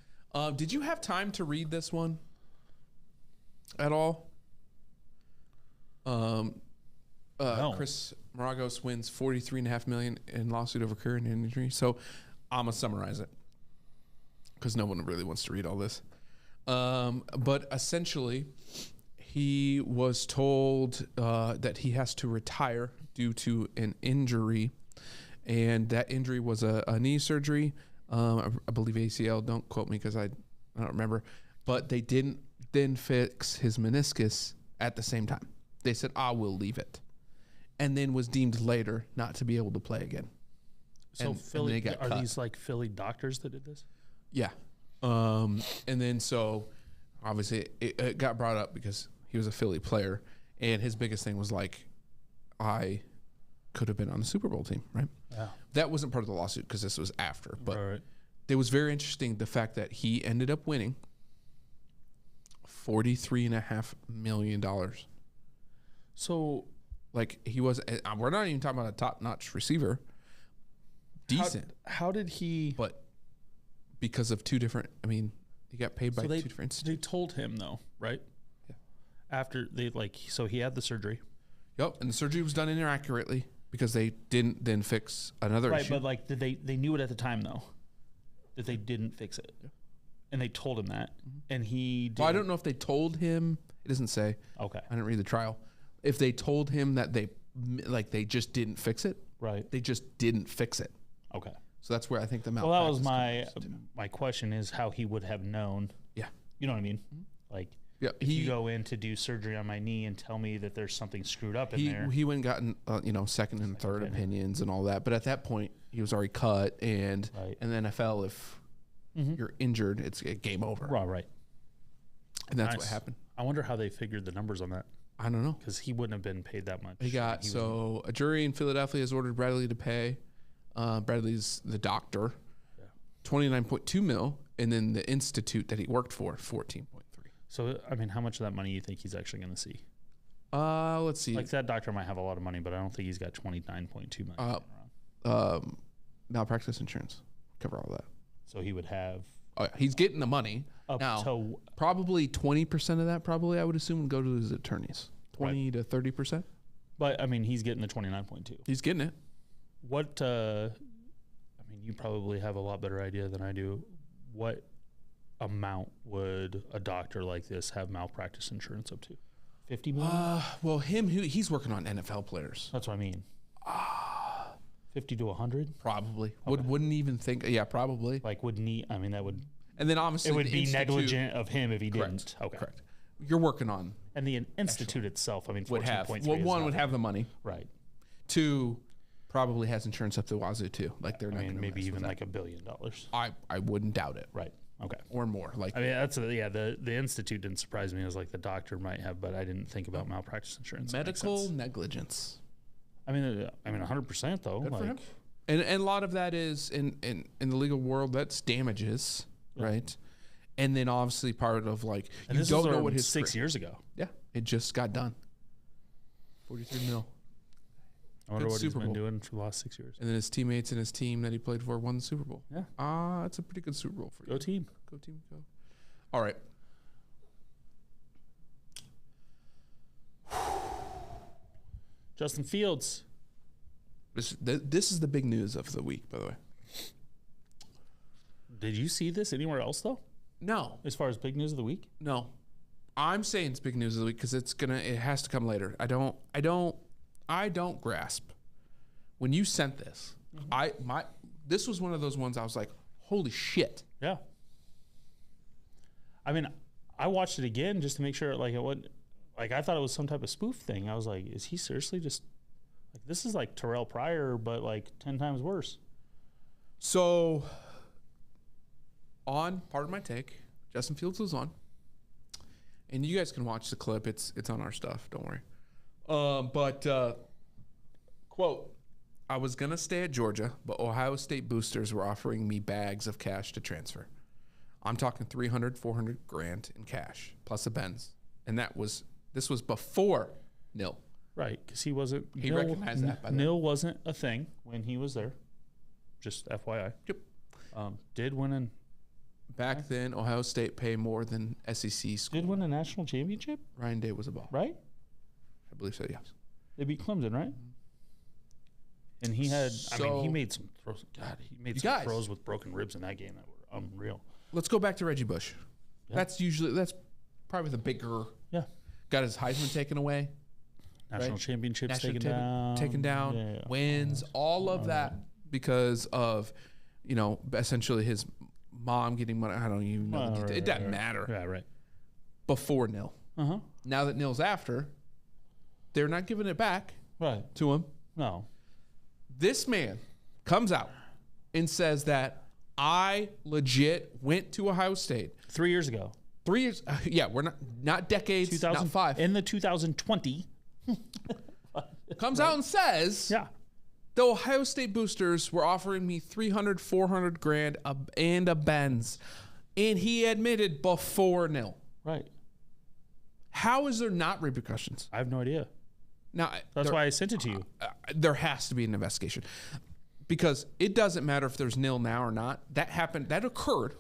Did you have time to read this one at all? No. Chris Maragos wins $43.5 million in lawsuit over career and injury. So I'm gonna summarize it because no one really wants to read all this. But essentially, he was told that he has to retire due to an injury, and that injury was a knee surgery. I believe ACL. Don't quote me because I don't remember. But they didn't then fix his meniscus at the same time. They said, we'll leave it. And then was deemed later not to be able to play again. so And Philly, they got are cut. these like Philly doctors that did this? Yeah. And then so obviously it got brought up because he was a Philly player. And his biggest thing was like, I could have been on the Super Bowl team, right? Yeah. That wasn't part of the lawsuit because this was after. But Right. it was very interesting the fact that he ended up winning $43.5 million. So Like he was, we're not even talking about a top-notch receiver. Decent, How did he? but because of two different, he got paid by So two different they told him though, right? Yeah. After so he had the surgery. Yep, and the surgery was done inaccurately because they didn't then fix another Right, issue. but like, did they knew it at the time though, that they didn't fix it, and they told him that, and he. Didn't. Well, I don't know if they told him. It doesn't say. Okay. I didn't read the trial. If they told him that they just didn't fix it, Right. they just didn't fix it. Okay. So that's where I think the Well, that was malpractice my comes to. my question is how he would have known. Yeah. You know what I mean? Like, Yeah, if you go in to do surgery on my knee and tell me that there's something screwed up in there. He went and gotten second and third opinions and all that. But at that point, he was already cut. And Right. in the NFL, if you're injured, it's a game over. Right. And that's what Nice. happened. I wonder how they figured the numbers on that, I don't know. because he wouldn't have been paid that much. He got a jury in Philadelphia has ordered Bradley to pay. Bradley's the doctor, $29.2 million, and then the institute that he worked for, $14.3. So I mean, how much of that money you think he's actually going to see? Let's see. Like, that doctor might have a lot of money, but I don't think he's got 29.2 million. around. Malpractice insurance cover all that. So he would have Oh, yeah, he's getting the money up now. to Probably 20% of that, I would assume, would go to his attorneys. 20 to 30%. But I mean, he's getting the 29.2. He's getting it. What? I mean, you probably have a lot better idea than I do. What amount would a doctor like this have malpractice insurance up to? 50 million? Well, he's working on NFL players. That's what I mean. 50 to 100? Probably. Okay. Wouldn't even think. Yeah, probably. Like, wouldn't he? I mean, that would. And then obviously It would be negligent of him if he Correct. didn't. Okay. Correct. You're working on. And the institute itself, I mean, Would have. 14.3 Well, is one not- would have the money. Right. Two, probably has insurance up to wazoo too. Like they're I not mean, gonna maybe mess even with like $1 billion. I wouldn't doubt it. Right. Okay. Or more. Like I mean, the institute didn't surprise me as like the doctor might have, but I didn't think about malpractice insurance. That makes medical sense. negligence. I mean, 100% though. Good like, for him. And a lot of that is in the legal world, that's damages, right? And then obviously part of like and you this don't was know what his 6 years ago. Yeah, it just got done. 43 mil. I wonder Good what Super he's been Bowl. doing for the last 6 years. And then his teammates and his team that he played for won the Super Bowl. Yeah. That's a pretty good Super Bowl for you. Go team. Go team, go. All right. Justin Fields. This is the big news of the week, by the way. Did you see this anywhere else though? No, As far as big news of the week? no. I'm saying it's big news of the week because it has to come later. I don't grasp. When you sent this, this was one of those ones I was like, holy shit. Yeah. I mean, I watched it again just to make sure like it wasn't like I thought it was some type of spoof thing. I was like, is he seriously just like this is like Terrell Pryor, but like 10 times worse. So, on part of my take, Justin Fields was on, and you guys can watch the clip. It's on our stuff. Don't worry. Quote: I was gonna stay at Georgia, but Ohio State boosters were offering me bags of cash to transfer. I'm talking 300, 400 grand in cash plus a Benz, and this was before nil. Right, because he wasn't. He recognized that by then. Nil wasn't a thing when he was there. Just FYI. Yep. Did win an Back then, Ohio State paid more than SEC school. did win a national championship, Ryan Day was a ball. right? I believe so. Yes. They beat Clemson, right? And he had. I mean, he So- made some throws. God, he made You some guys- throws with broken ribs in that game that were unreal. Let's go back to Reggie Bush. Yeah. That's probably the bigger. Yeah. Got his Heisman taken away. National Right. championships National taken champion- down. Taken down. Yeah. Wins. All of that because of, essentially his mom getting money. I don't even know. Right, It doesn't right. matter. Yeah, right. Before nil. Uh-huh. Now that nil's after, they're not giving it back Right. to him. No. This man comes out and says that I legit went to Ohio State 3 years ago. 3 years. Yeah, we're not decades. 2005. In the 2020. Comes out and says, Yeah. the Ohio State boosters were offering me 300, 400 grand and a Benz. And he admitted before nil. Right. How is there not repercussions? I have no idea. Now, That's why I sent it to you. there has to be an investigation because it doesn't matter if there's nil now or not. That occurred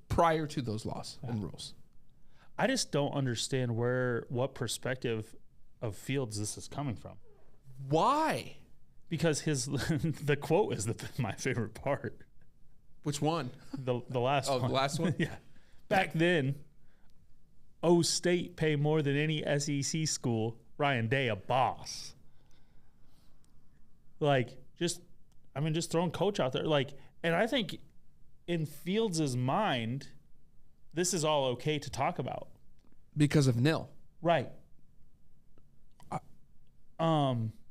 prior to those laws and rules. I just don't understand what perspective of Fields this is coming from. Why? Because the quote is my favorite part. Which one? The last one. Oh, the last one? Yeah. Back then, O State pay more than any SEC school. Ryan Day, a boss. Like, just throwing coach out there. Like, and I think in Fields' mind, this is all okay to talk about. Because of nil. Right.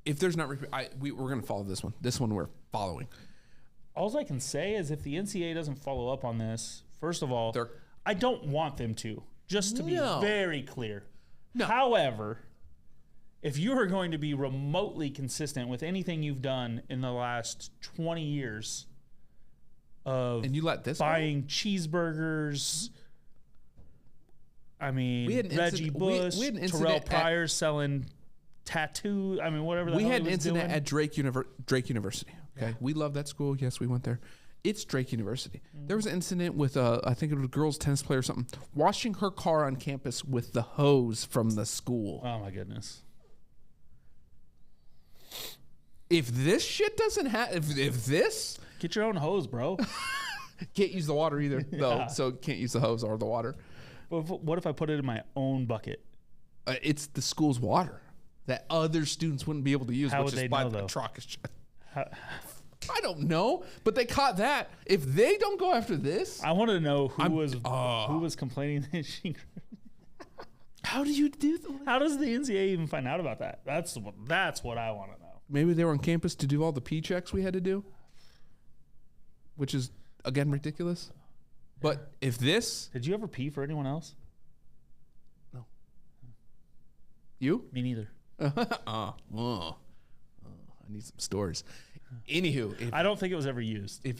If there's not, we're going to follow this one. This one we're following. All I can say is if the NCAA doesn't follow up on this, first of all, I don't want them to, just to be very clear. No. However, if you are going to be remotely consistent with anything you've done in the last 20 years of and you let this buying cheeseburgers, I mean, Reggie Bush, we had an Terrell incident Pryor selling tattoo, I mean, whatever the hell we had he an was incident doing. at Drake University. Okay, we love that school. Yes, we went there. It's Drake University. There was an incident with I think it was a girls tennis player or something, washing her car on campus with the hose from the school. Oh my goodness. If this shit doesn't have, if this Get your own hose, bro. can't use the water either, though, so can't use the hose or the water. What if I put it in my own bucket? It's the school's water that other students wouldn't be able to use. How which would is they why know, the though? truck is. How, I don't know, but they caught that. If they don't go after this, I want to know who was complaining that she. how do you do that? How does the NCAA even find out about that? That's what I want to know. Maybe they were on campus to do all the P checks we had to do, which is again ridiculous. But if this, Did you ever pee for anyone else? you, Me neither. I need some stories. Anywho, if, I don't think it was ever used. if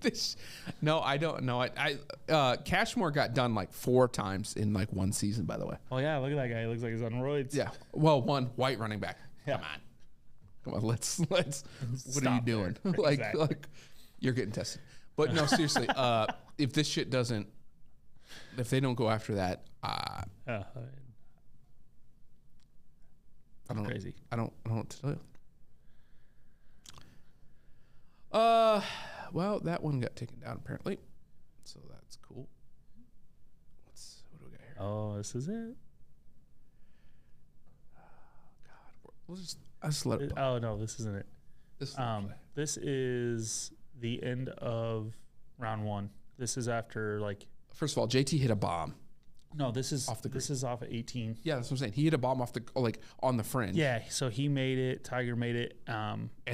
this, no, I don't know. Cashmore got done like 4 times in like one season. By the way, Oh yeah, look at that guy. He looks like he's on roids. yeah. Well, one white running back. Yeah. Come on, let's. What are you Stop doing? there. like, Exactly. like, you're getting tested. But no, seriously. If this shit doesn't, if they don't go after that, I don't. Crazy. I don't know what to tell you. Well, that one got taken down apparently, so that's cool. What do we got here? Oh, this is it. We'll I'll just let it play. Oh no, this isn't it. This is play. This is the end of round 1. This is after like. First of all, JT hit a bomb. No, this is Off the this is off at 18. Yeah, that's what I'm saying. He hit a bomb off the on the fringe. Yeah, so he made it. Tiger made it.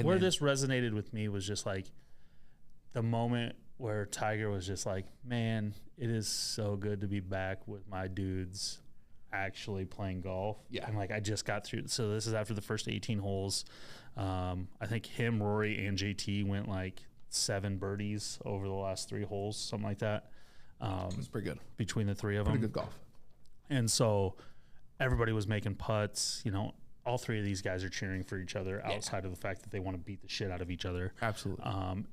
Where this resonated with me was just like the moment where Tiger was just like, "Man, it is so good to be back with my dudes, actually playing golf." Yeah. And like I just got through. So this is after the first 18 holes. I think him, Rory, and JT went like 7 birdies over the last 3 holes, something like that. It's pretty good. Between the 3 of Pretty them. good golf. And so everybody was making putts. You know, all 3 of these guys are cheering for each other outside of the fact that they want to beat the shit out of each other. Absolutely.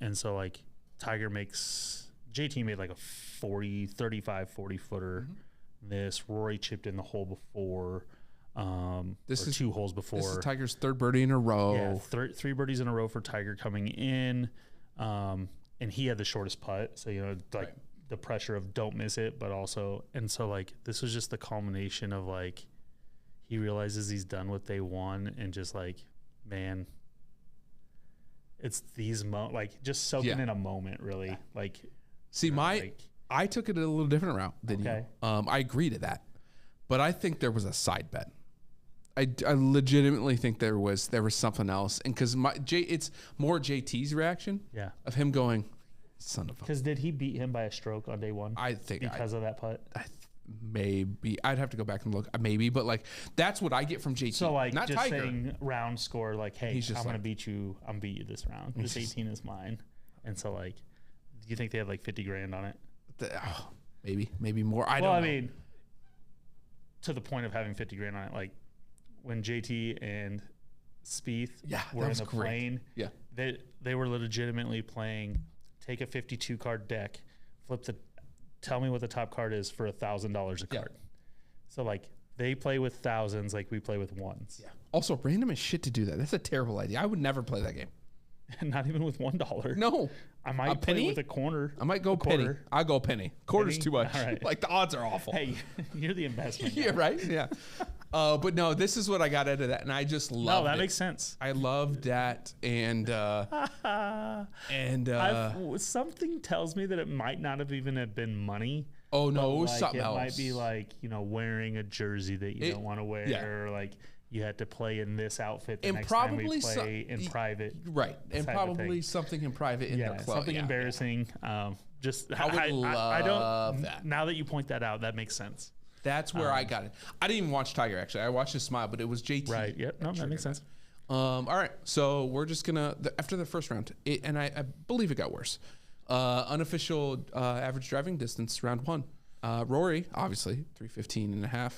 And so like JT made like a 35, 40 footer. Mm-hmm. Rory chipped in the hole before. This is 2 holes before. This is Tiger's 3rd birdie in a row. Yeah, 3 birdies in a row for Tiger coming in. And he had the shortest putt. So, you know, like the pressure of don't miss it, but also, and so like, this was just the culmination of like, he realizes he's done what they won and just like, man, it's these like just soaking in a moment really. Like, see, I took it a little different route than you. I agree to that, but I think there was a side bet. I legitimately think there was something else, and because it's more JT's reaction, of him going, son of a. Because did he beat him by a stroke on day 1? I think because of that putt. Maybe I'd have to go back and look. Maybe, but like that's what I get from JT. So like, not just Tiger. saying round score, like, hey, I'm gonna beat you. I'm gonna beat you this round. This 18 is mine. And so like, do you think they had like 50 grand on it? Maybe more. I don't know. I mean, to the point of having 50 grand on it, like when JT and Spieth were in the plane, they were legitimately playing. Take a 52 card deck, tell me what the top card is for $1,000 a card. So like they play with thousands, like we play with ones. Yeah. Also, random as shit to do that. That's a terrible idea. I would never play that game. Not even with $1. No. I might play with a corner. I might go penny. I'll go penny. Quarter's Penny? too much. All right. Like the odds are awful. Hey, you're the investment guy. Yeah, right? Yeah. But no, this is what I got out of that, and I just loved it. No, that makes sense. I loved that, and something tells me that it might not have even have been money. Oh no, it was like, something it else. Might be like, you know, wearing a jersey that you don't want to wear, or like you had to play in this outfit the next time we play in private. Right, and probably something in private in their club. Something embarrassing. Just I would love that. Now that you point that out, that makes sense. That's where I got it. I didn't even watch Tiger, actually. I watched his smile, but it was JT. Right. Yep. No, that makes sense. All right. So we're just going to, after the first round, and I believe it got worse. Unofficial average driving distance, round 1. Rory, obviously, 315.5.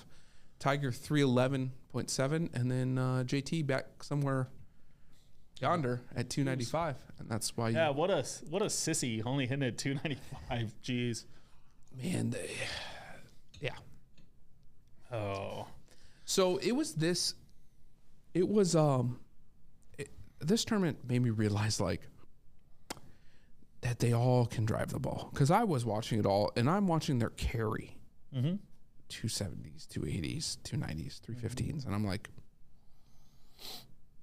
Tiger, 311.7. And then JT back somewhere yonder at 295. And that's why what a sissy, only hitting at 295. Jeez. Man, Oh. So it was this tournament made me realize like that they all can drive the ball. Because I was watching it all, and I'm watching their carry. 270s, 280s, 290s, 315s, and I'm like,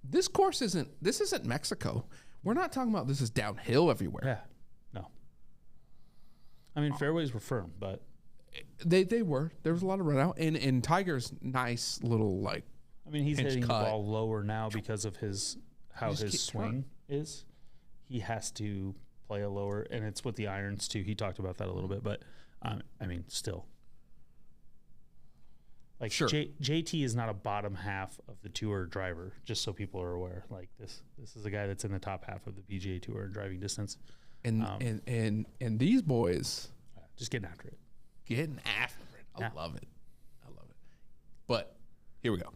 this isn't Mexico. We're not talking about this is downhill everywhere. Yeah, no. I mean, fairways were firm, but they were. There was a lot of run out, and Tiger's nice little like. I mean, he's hitting cut. the ball lower now because of how his swing is. He has to play a lower, and it's with the irons too. He talked about that a little bit, but I mean, still. Like sure. JT is not a bottom half of the tour driver, just so people are aware. Like this is a guy that's in the top half of the PGA Tour in driving distance. And these boys just getting after it. I love it. But here we go.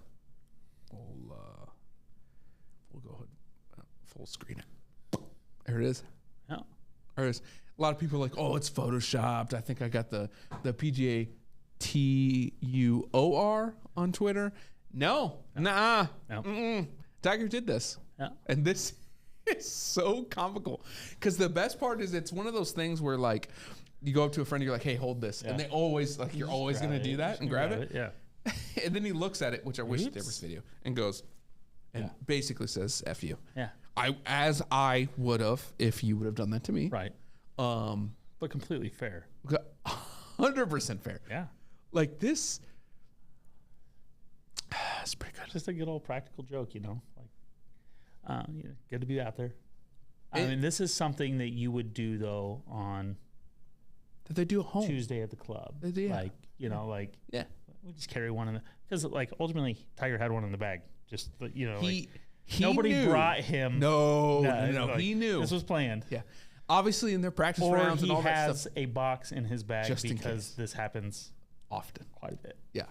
We'll go ahead full screen it. There it is. Yeah. There it is. A lot of people are like, oh, it's photoshopped. I think I got the PGA TUOR on Twitter. No. Tiger did this. Yeah. And this is so comical. Because the best part is it's one of those things where like you go up to a friend and you're like, hey, hold this. Yeah. And they always like, you're always going to do that and grab it. Yeah. And then he looks at it, which I wish there was video, and goes and basically says, F you. Yeah. As I would have if you would have done that to me. Right. But completely fair. 100% fair. Yeah. Like this, it's pretty good. Just a good old practical joke, you know. Like, good to be out there. I mean, this is something that you would do though on that they do at home Tuesday at the club. Like, you know, like we just carry one in the because like ultimately Tiger had one in the bag. Just you know, he nobody knew. Brought him. No, like, he knew this was planned. Yeah. Obviously, in their practice or rounds and all that has stuff, a box in his bag just because this happens often, quite a bit. Yeah,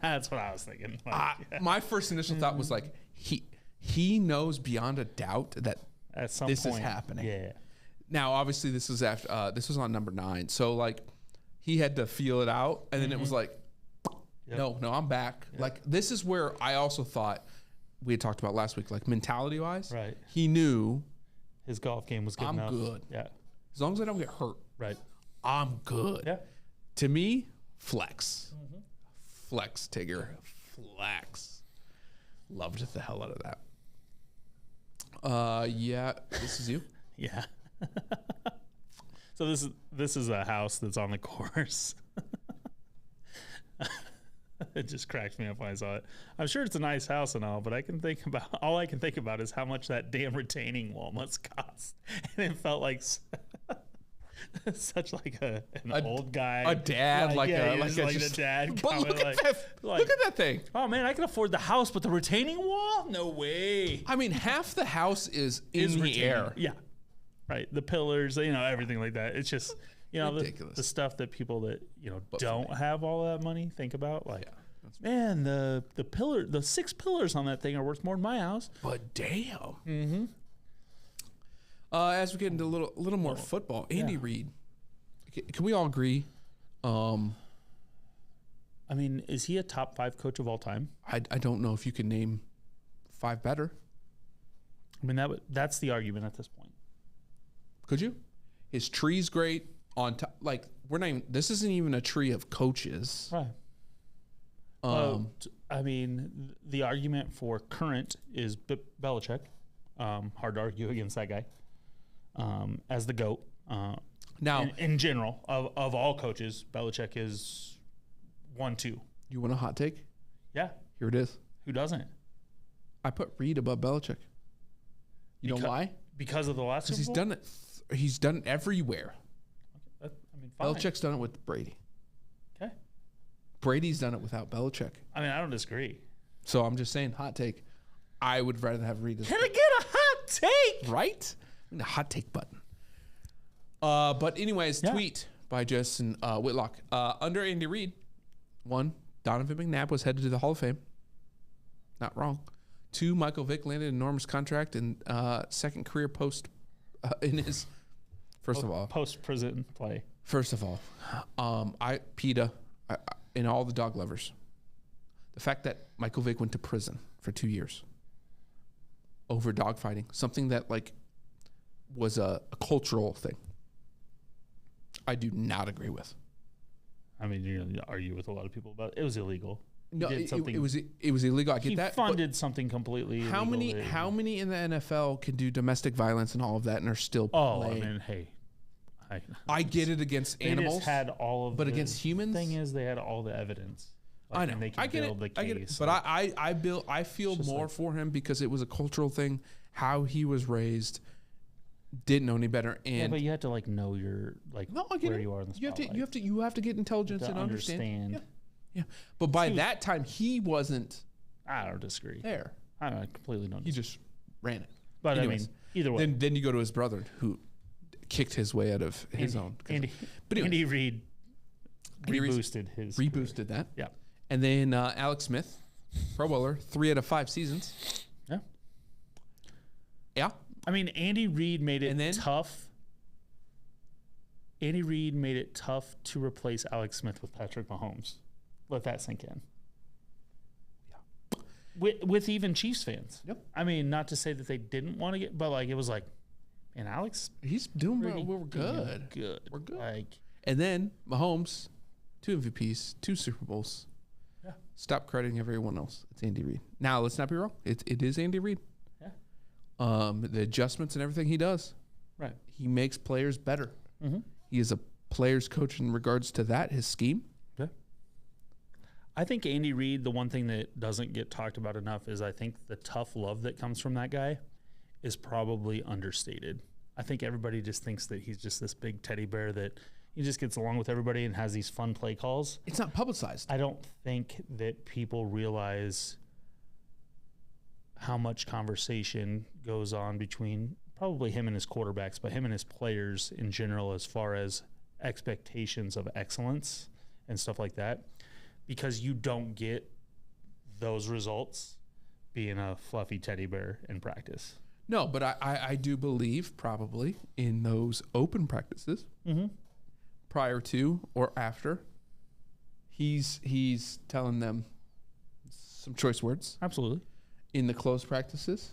that's what I was thinking. Like, my first initial thought was like he knows beyond a doubt that at some this point, is happening. Yeah. Now, obviously, this was after this was on number 9, so like he had to feel it out, and then it was like, no, I'm back. Yep. Like this is where I also thought we had talked about last week, like mentality wise, right? He knew his golf game was good enough. I'm good. Yeah. As long as I don't get hurt. Right. I'm good. Yeah. To me, flex. Flex, Tigger. Flex. Loved the hell out of that. Yeah. This is you? Yeah. So this is a house that's on the course. It just cracked me up when I saw it. I'm sure it's a nice house and all, but all I can think about is how much that damn retaining wall must cost. And it felt like such like an old guy, a dad, like a dad. But look at that! Look at that thing. Oh man, I can afford the house, but the retaining wall? No way. I mean, half the house is in the air. Yeah, right. The pillars, everything like that. It's just. Ridiculous. The stuff that people that don't have all that money think about, like, man, the 6 pillars on that thing are worth more than my house. But damn. Mm-hmm. As we get into a little more football, Andy Reid, can we all agree? I mean, is he a top 5 coach of all time? I don't know if you can name 5 better. I mean, that's the argument at this point. Could you? His tree's great. On top, like this isn't even a tree of coaches, right? I mean, the argument for current is Belichick. Hard to argue against that guy as the GOAT. Now, in general, of all coaches, Belichick is 1-2. You want a hot take? Yeah, here it is. Who doesn't? I put Reid above Belichick. You know why? Because of the last Super Bowl? He's done it. He's done it everywhere. Fine. Belichick's done it with Brady. Okay. Brady's done it without Belichick. I mean, I don't disagree. So I'm just saying, hot take. I would rather have Reid. Can I get a hot take? Right? The hot take button. But anyways, tweet by Justin Whitlock. Under Andy Reid, 1, Donovan McNabb was headed to the Hall of Fame. Not wrong. 2, Michael Vick landed an enormous contract and second career post in his. First of all, post-prison play. First of all, PETA, and all the dog lovers, the fact that Michael Vick went to prison for 2 years. over dogfighting, something that like was a cultural thing. I do not agree with. I mean, you're going to argue with a lot of people about it. It was illegal. No, He did something- it was illegal. I get he that. funded something completely How illegal. how many in the NFL can do domestic violence and all of that and are still Oh, playing? I mean, hey. I get it against They animals, just had all of but the against humans? thing is they had all the evidence. I know. And they can I get build it. the I get it. case. But I feel just more like- for him because it was a cultural thing, how he was raised, didn't know any better, Yeah, and but you have to like know your like no, I get where it. you are in the spotlight. You have to get intelligence to and understand. understand. Yeah. But by He was- that time, he wasn't I don't disagree. there. I don't completely don't. He just ran it. But anyways, I mean, either way. Then you go to his brother who kicked his way out of his own. But anyways, Andy Reid Andy Reid reboosted his reboosted that. Yeah. And then Alex Smith, Pro Bowler, 3 out of 5 seasons. Yeah. Yeah. I mean, Andy Reid made it And then- tough. Andy Reid made it tough to replace Alex Smith with Patrick Mahomes. Let that sink in. Yeah. With even Chiefs fans. Yep. I mean, not to say that they didn't want to get, but like it was like, man, Alex, He's doing well. pretty We're good. Good. We're good. Like, And then Mahomes, 2 MVPs, 2 Super Bowls. Yeah. Stop crediting everyone else. It's Andy Reid. Now, let's not be wrong. It is Andy Reid. yeah. The adjustments and everything he does, Right. he makes players better. Mm-hmm. He is a player's coach in regards to that, his scheme. Yeah. I think Andy Reid, the one thing that doesn't get talked about enough is I think the tough love that comes from that guy is probably understated. I think everybody just thinks that he's just this big teddy bear that he just gets along with everybody and has these fun play calls. It's not publicized. I don't think that people realize how much conversation goes on between probably him and his quarterbacks, but him and his players in general as far as expectations of excellence and stuff like that, because you don't get those results being a fluffy teddy bear in practice. No, but I do believe probably in those open practices prior to or after, he's telling them some choice words. Absolutely. In the closed practices.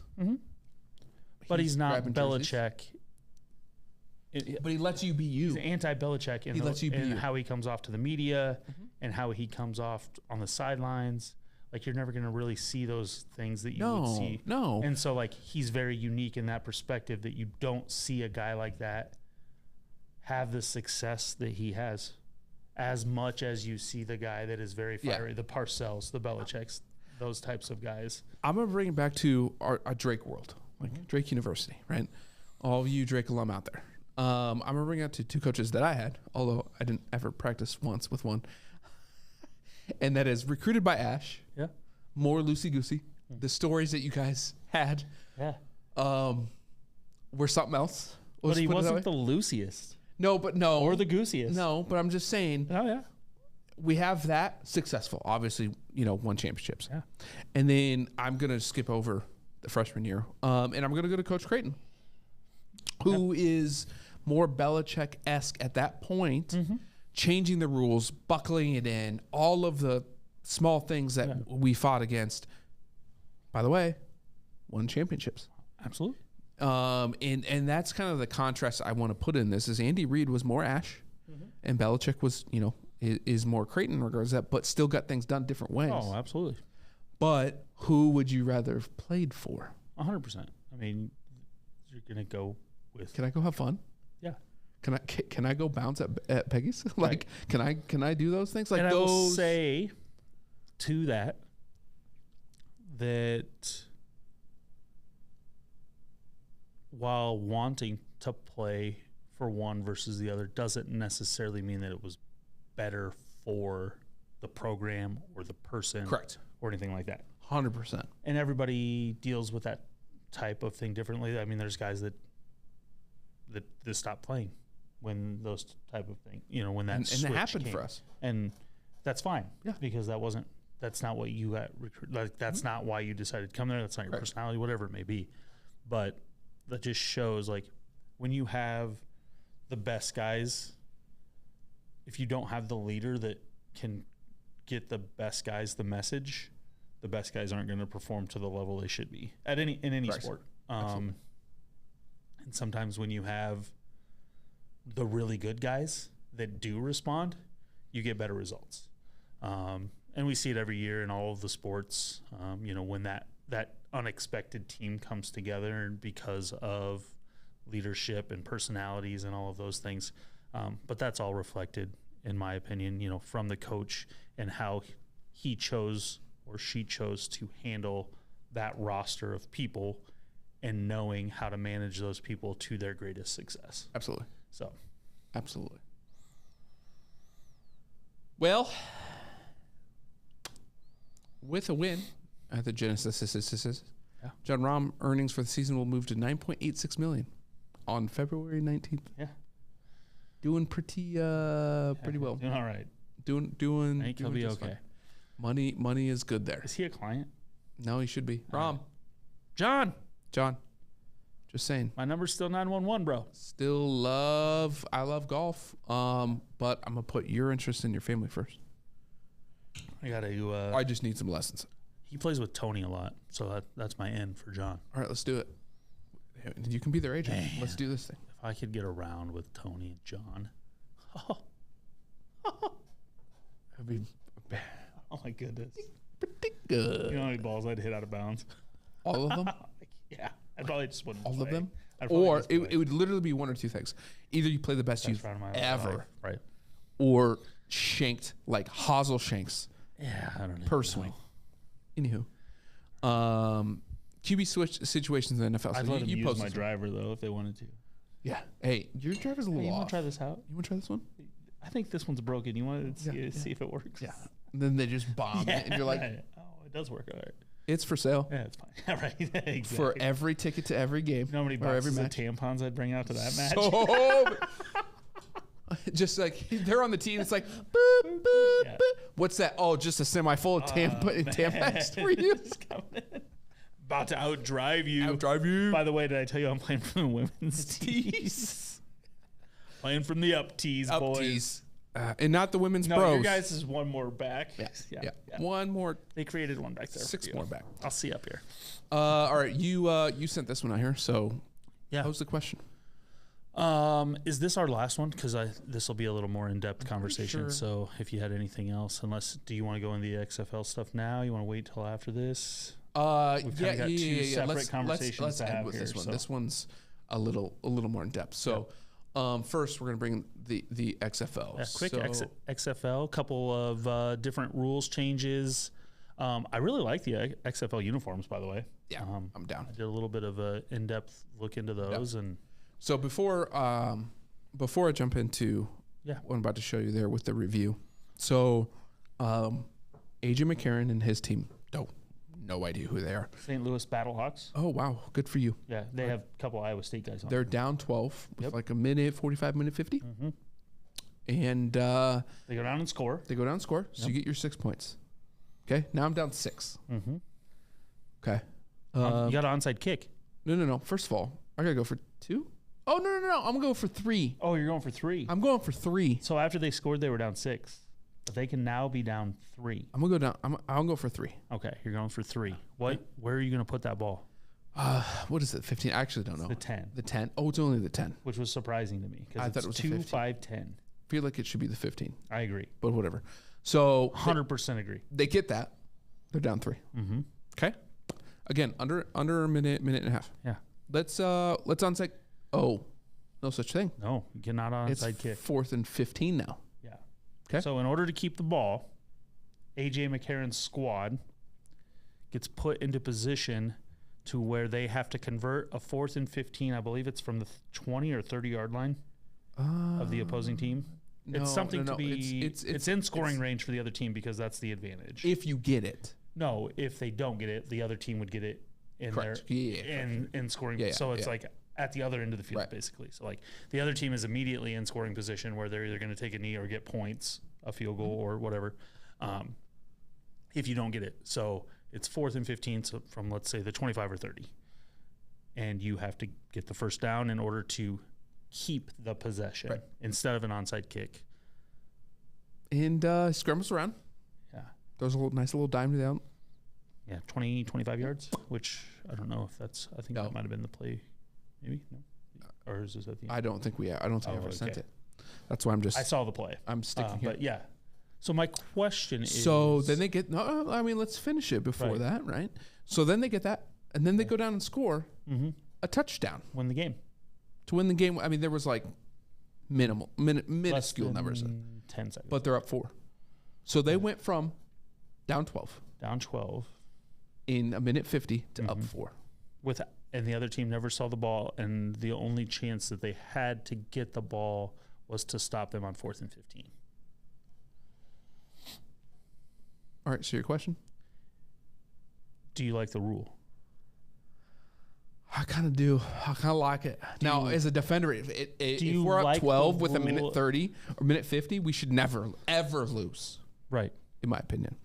But he's not grabbing jerseys. Belichick. But he lets you be you. He's anti-Belichick in, He lets you be you. how he comes off to the media and how he comes off on the sidelines. Like, you're never going to really see those things that you would see. No. And so, like, he's very unique in that perspective that you don't see a guy like that have the success that he has as much as you see the guy that is very fiery, the Parcells, the Belichicks, those types of guys. I'm going to bring it back to our Drake world, like Drake University, right? All of you Drake alum out there. I'm going to bring it to 2 coaches that I had, although I didn't ever practice once with one. And that is recruited by Ash. Yeah. More loosey-goosey. The stories that you guys had Yeah. were something else. But he Let's put it that wasn't way. the loosiest No, but no. or the goosiest. No, but I'm just saying Oh, yeah. we have that successful. Obviously, won championships. Yeah. And then I'm going to skip over the freshman year. And I'm going to go to Coach Creighton, who is more Belichick-esque at that point, changing the rules, buckling it in, all of the small things that we fought against. By the way, won championships. Absolutely. And that's kind of the contrast I want to put in this is Andy Reid was more Ash and Belichick was, is more Creighton in regards to that, but still got things done different ways. Oh, absolutely. But who would you rather have played for? 100%. I mean, you're going to go with. Can I go have fun? Yeah. Can I go bounce at Peggy's? Like, can I do those things? Like And those. I will say to that while wanting to play for one versus the other doesn't necessarily mean that it was better for the program or the person. Correct. Or anything like that. 100%. And everybody deals with that type of thing differently. I mean, there's guys that stop playing when those type of thing, when that And switch that happened came. for us. And that's fine. Yeah. Because that's not what you got recruited. Like, that's not why you decided to come there. That's not your Correct. personality, whatever it may be. But that just shows, like, when you have the best guys, if you don't have the leader that can get the best guys the message, the best guys aren't going to perform to the level they should be in any Right. sport. And sometimes when you have the really good guys that do respond, you get better results. And we see it every year in all of the sports, when that unexpected team comes together because of leadership and personalities and all of those things. But that's all reflected, in my opinion, from the coach and how he chose or she chose to handle that roster of people and knowing how to manage those people to their greatest success. Absolutely. So, absolutely. Well, with a win at the Genesis, John Rahm earnings for the season will move to $9.86 million on February 19th. Yeah. Doing pretty well. Doing all right. Doing. I think he'll be okay. Fine. Money is good there. Is he a client? No, he should be. Rahm. John. Just saying. My number's still 911, bro. I love golf. But I'm gonna put your interest in your family first. I gotta. I just need some lessons. He plays with Tony a lot, so that's my end for John. All right, let's do it. You can be their agent. Man. Let's do this thing. If I could get around with Tony and John. That'd be Oh my goodness. pretty good. You know how many balls I'd hit out of bounds? All of them? Yeah. I'd probably just wouldn't All play. of them? I'd probably Or just play. it would literally be one or two things. Either you play the best Best you've round of my ever, life. Right. or shanked like Hazel shanks Yeah, I don't know. per swing. Anywho, QB switch situations in the NFL. I'd So let him you use post my this one. driver though if they wanted to. Yeah. Hey, your driver's a Hey, little you want off. to try this out? You want to try this one? I think this one's broken. You want to Yeah, see if it works? Yeah. And then they just bomb it, and you're like, oh, it does work. All right. it's for sale. Yeah, it's fine. Right. Exactly. For every ticket to every game. You know how many or every boxes of match. tampons I'd bring out to that match? So, just like they're on the team, it's like, boop, boop, Yeah. boop. What's that? Oh, just a semi full of Tampax for you. Just coming in. About to outdrive you. Outdrive you. By the way, did I tell you I'm playing from the women's tees? Playing from the up tees, Up boys. tees. And not the women's No, pros. your guys is one more back. Yeah. One more, They created one back there. for 6 you. more back. I'll see up here. All right, you sent this one out here, so Yeah. pose the question. Is this our last one? Because this will be a little more in-depth conversation. sure. So if you had anything else, do you want to go into the XFL stuff now? You want to wait till after this? We've kinda got two separate conversations Let's to end have with here, this one. so. This one's a little more in depth. So, first we're gonna bring the XFL. Yeah, quick So, XFL, couple of different rules changes. I really like the XFL uniforms, by the way. Yeah, I'm down. I did a little bit of a in-depth look into those, and So before I jump into what I'm about to show you there with the review, so AJ McCarron and his team, no idea who they are. St. Louis Battlehawks. Oh wow, good for you. Yeah, they have a couple Iowa State guys on. They're down 12 with Yep. like a minute 45, minute 50, and They go down and score. they go down and score. So you get your 6 points. Okay, now I'm down 6. Mm-hmm. Okay. You got an onside kick. No. First of all, I gotta go for 2. Oh no! I'm gonna go for 3. Oh, you're going for 3. I'm going for 3. So after they scored, they were down 6. But they can now be down 3. I'm gonna go down. I'll go for 3. Okay, you're going for 3. Where are you going to put that ball? What is it? 15? I actually don't know. The 10, The 10. Oh, it's only the 10. which was surprising to me I because thought it's it was a 2, 15. 5, 10. I feel like it should be the 15, I agree. but whatever. So 100% agree. they get that. They're down 3. Mm-hmm. Okay. Again, under a minute and a half. Yeah. Let's onside. Oh, no such thing. No, you cannot It's onside kick. 4th and 15 now. Yeah. 'Kay. So in order to keep the ball, AJ McCarron's squad gets put into position to where they have to convert a 4th and 15. I believe it's from the 20 or 30 yard line of the opposing team. It's something to be. It's in scoring range for the other team because that's the advantage. If you get it. No, if they don't get it, the other team would get it in Correct. their Yeah, in scoring. Yeah, so it's yeah. like at the other end of the field, Right. basically. So like the other team is immediately in scoring position where they're either going to take a knee or get points, a field goal or whatever. If you don't get it, so it's 4th and 15 so from let's say the 25 or 30, and you have to get the first down in order to keep the possession Right. instead of an onside kick. And scrambles around. Yeah. Throws a nice little dime down Yeah, 20, 25 yards, which I don't know if that's, I think No. that might have been the play. Maybe? No? Or is this at the end? I don't think I ever sent okay. it. That's why I saw the play. I'm sticking here. But yeah. So my question is. So then they get, no, I mean, let's finish it before Right. that, right? So then they get that, and then they go down and score a touchdown Win the game. to win the game. I mean, there was like minuscule Less numbers, than 10 seconds. but they're up 4. So they went from down 12 Down 12. in a minute 50 to up 4. And the other team never saw the ball, and the only chance that they had to get the ball was to stop them on 4th and 15. All right, so your question? Do you like the rule? I kind of do. I kind of like it. Now, as a defender, if you we're up like 12 the with a rule- minute 30 or minute 50, we should never, ever lose, Right. in my opinion.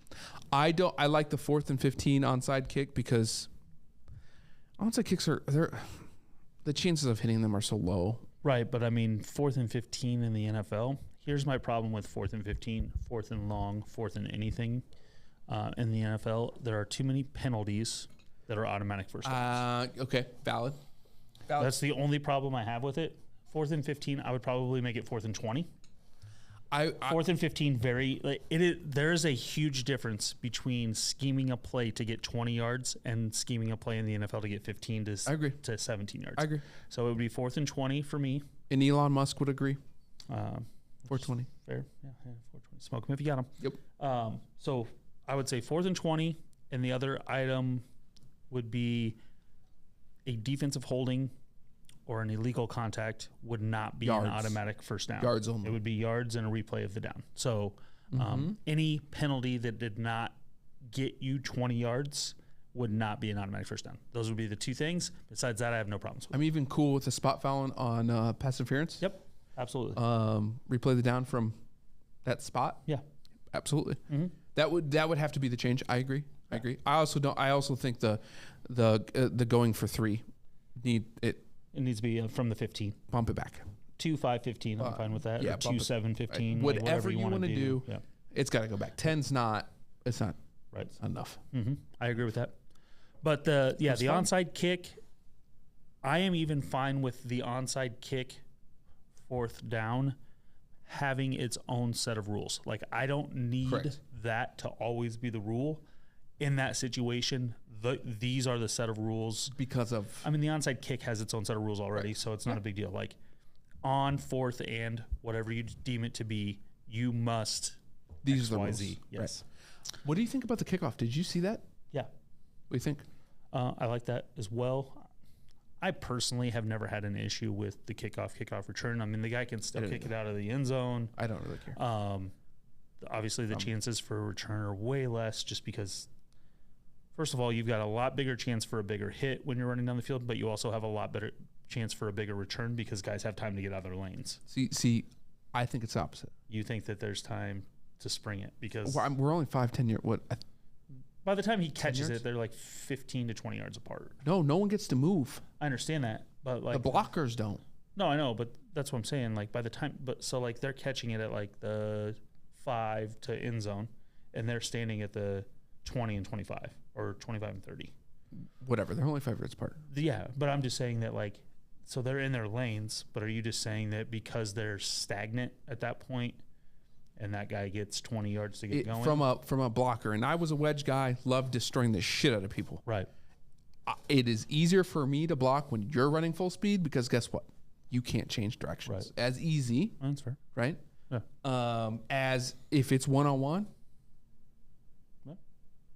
I like the 4th and 15 onside kick because onside kicks the chances of hitting them are so low. Right, but I mean, 4th and 15 in the NFL. Here's my problem with 4th and 15, 4th and long, 4th and anything in the NFL. There are too many penalties that are automatic first downs. Okay, valid. That's the only problem I have with it. 4th and 15, I would probably make it 4th and 20. 4th and 15, there is a huge difference between scheming a play to get 20 yards and scheming a play in the NFL to get 15 to, I agree. to 17 yards. I agree. So it would be 4th and 20 for me. And Elon Musk would agree. 420. Fair. Yeah, 420. Smoke them if you got them. Yep. So I would say 4th and 20, and the other item would be a defensive holding or an illegal contact would not be Yards. an automatic first down. Yards only. It would be yards and a replay of the down. So any penalty that did not get you 20 yards would not be an automatic first down. Those would be the two things. Besides that, I have no problems with. I'm even cool with the spot fouling on pass interference. Yep, absolutely. Replay the down from that spot. Yeah. Absolutely. That would have to be the change. I agree. I also think the going for 3 It needs to be from the 15. bump it back. 2, 5, 15. I'm fine with that. yeah, Or 2, bump it. 7, 15. like Whatever you want want to do, Yeah. it's got to go back. 10's not. It's not Right. enough. I agree with that. But the fun. onside kick, I am even fine with the onside kick 4th down having its own set of rules. Like, I don't need Correct. that to always be the rule. In that situation, these are the set of rules. Because of I mean, the onside kick has its own set of rules already, so it's not a big deal. Like, on 4th and whatever you deem it to be, you must these X, are the Y, rules. Z. Yes. Right. What do you think about the kickoff? Did you see that? Yeah. What do you think? I like that as well. I personally have never had an issue with the kickoff return. I mean, the guy can still kick it out of the end zone. I don't really care. Obviously, the chances for a return are way less just because, first of all, you've got a lot bigger chance for a bigger hit when you're running down the field, but you also have a lot better chance for a bigger return because guys have time to get out of their lanes. See, I think it's opposite. You think that there's time to spring it because We're only 5-10 years. by the time he catches yards? it, they're like 15 to 20 yards apart. No one gets to move. I understand that, but like The blockers don't. No, I know, but that's what I'm saying. Like by the time, so like they're catching it at like the 5 to end zone, and they're standing at the 20 and 25 or 25 and 30. Whatever. They're only 5 yards apart. Yeah, but I'm just saying that like, so they're in their lanes, but are you just saying that because they're stagnant at that point, and that guy gets 20 yards to get going from a blocker? And I was a wedge guy. Loved destroying the shit out of people. Right. It is easier for me to block when you're running full speed because guess what? You can't change directions Right. as easy, That's fair. right? Yeah. As if it's one-on-one, Yeah.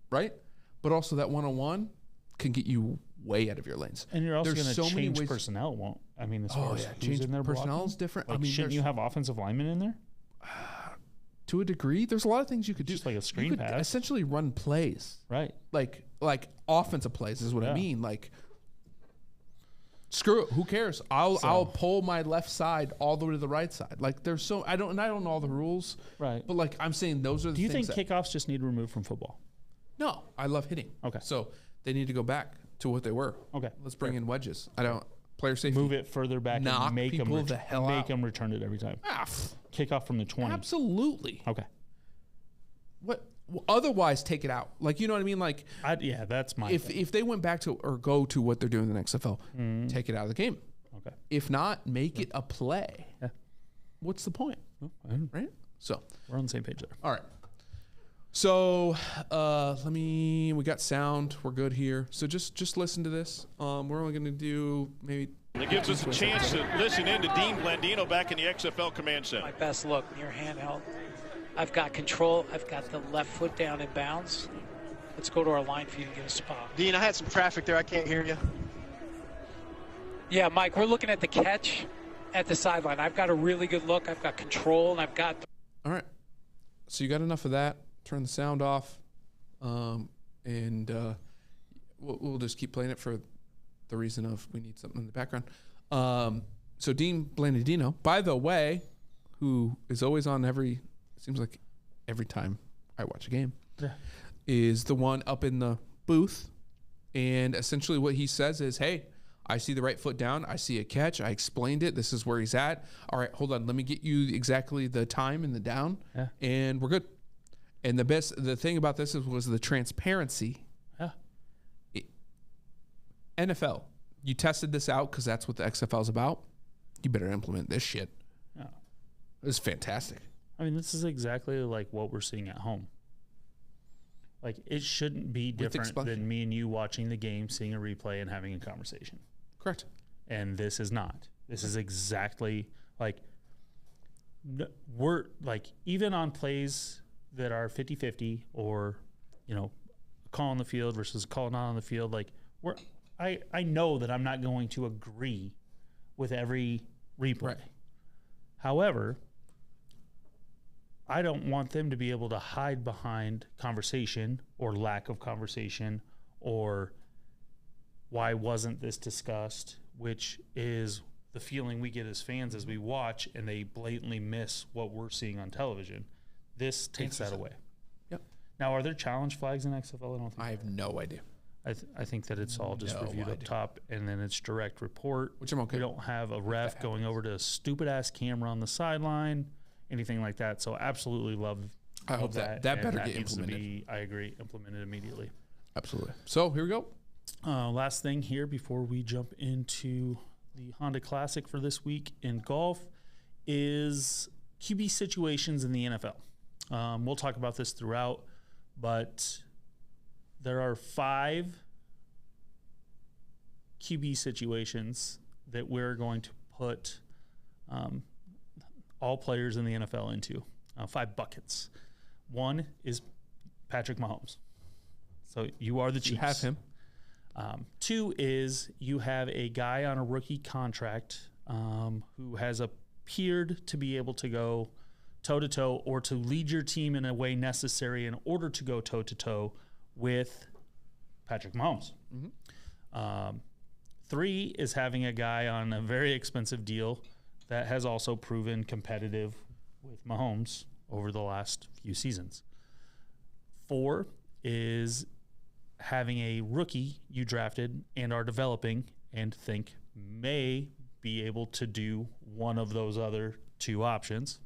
right? But also that one-on-one can get you way out of your lanes. And you're also There's going to so many change ways- personnel, won't? I mean, as far as who's change in there personnel blocking? is different. Like, I mean, shouldn't you have offensive linemen in there? to a degree, there's a lot of things you could do. Just like a screen you could pass. essentially run plays, Right. like offensive plays is what I Yeah. mean. Like, screw it, who cares? I'll pull my left side all the way to the right side. Like, there's so I don't know all the rules, Right. But like I'm saying, those are the Do you things think kickoffs just need removed from football? No, I love hitting. Okay. So they need to go back to what they were. Okay. Let's bring in wedges. I don't player safety. Move it further back Knock and make people them the hell out. return it every time. Ah, Kickoff from the 20. absolutely. Okay. What? Otherwise, take it out. Like, you know what I mean? Like, yeah, that's my if they went back to or go to what they're doing in the XFL, take it out of the game. Okay. If not, make it a play. Yeah. What's the point? Right? So we're on the same page there. all right. So we got sound. We're good here. So just listen to this. We're only going to do maybe. It gives us a chance to listen in to Dean Blandino back in the XFL Command Center. My best look, near handheld. I've got control. I've got the left foot down in bounds. Let's go to our line feed and get a spot. Dean, I had some traffic there. I can't hear you. Yeah, Mike, we're looking at the catch at the sideline. I've got a really good look. I've got control, and I've got... All right. So you got enough of that. Turn the sound off. And we'll just keep playing it for the reason of we need something in the background. So Dean Blandino, by the way, who is always on seems like every time I watch a game, is the one up in the booth. And essentially what he says is, hey, I see the right foot down. I see a catch. I explained it. This is where he's at. All right, hold on. Let me get you exactly the time and the down, and we're good. And the thing about this was the transparency. NFL, you tested this out because that's what the XFL is about. You better implement this shit. Yeah. This is fantastic. I mean, this is exactly like what we're seeing at home. Like, it shouldn't be different than me and you watching the game, seeing a replay, and having a conversation. Correct. And this is not. This is exactly like we're like, even on plays that are 50-50 or, you know, call on the field versus call not on the field, like I know that I'm not going to agree with every replay. Right. However, I don't want them to be able to hide behind conversation or lack of conversation or why wasn't this discussed, which is the feeling we get as fans as we watch and they blatantly miss what we're seeing on television. This takes that away. Yep. Now, are there challenge flags in XFL? I don't think I have no idea. I think that it's all just reviewed up top, and then it's direct report. Which I'm okay. We don't have a ref going over to a stupid-ass camera on the sideline, anything like that. So absolutely love I hope that better get implemented. I agree, implemented immediately. Absolutely. So here we go. Last thing here before we jump into the Honda Classic for this week in golf is QB situations in the NFL. We'll talk about this throughout, but there are 5 QB situations that we're going to put all players in the NFL into. 5 buckets. 1 is Patrick Mahomes. So you are the Chiefs. You have him. 2 is you have a guy on a rookie contract who has appeared to be able to go toe-to-toe or to lead your team in a way necessary in order to go toe-to-toe with Patrick Mahomes. Mm-hmm. 3 is having a guy on a very expensive deal that has also proven competitive with Mahomes over the last few seasons. 4 is having a rookie you drafted and are developing and think may be able to do one of those other 2 options.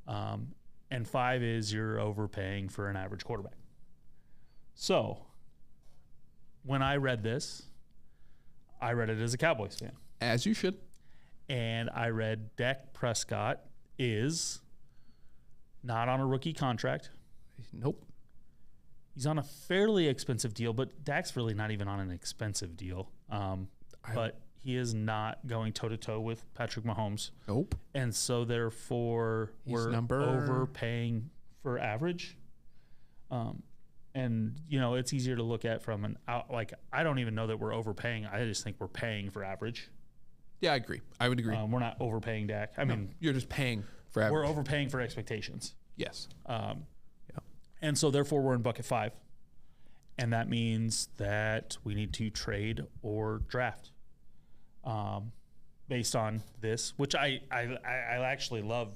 And 5 is you're overpaying for an average quarterback. So when I read this, I read it as a Cowboys fan. As you should. And I read Dak Prescott is not on a rookie contract. Nope. He's on a fairly expensive deal, but Dak's really not even on an expensive deal. But he is not going toe-to-toe with Patrick Mahomes. Nope. And so, therefore, we're overpaying for average. And, you know, it's easier to look at from an out. Like, I don't even know that we're overpaying. I just think we're paying for average. Yeah, I agree. I would agree. We're not overpaying Dak. I mean, you're just paying for average. We're overpaying for expectations. Yes. And so, therefore, we're in bucket 5. And that means that we need to trade or draft based on this, which I actually love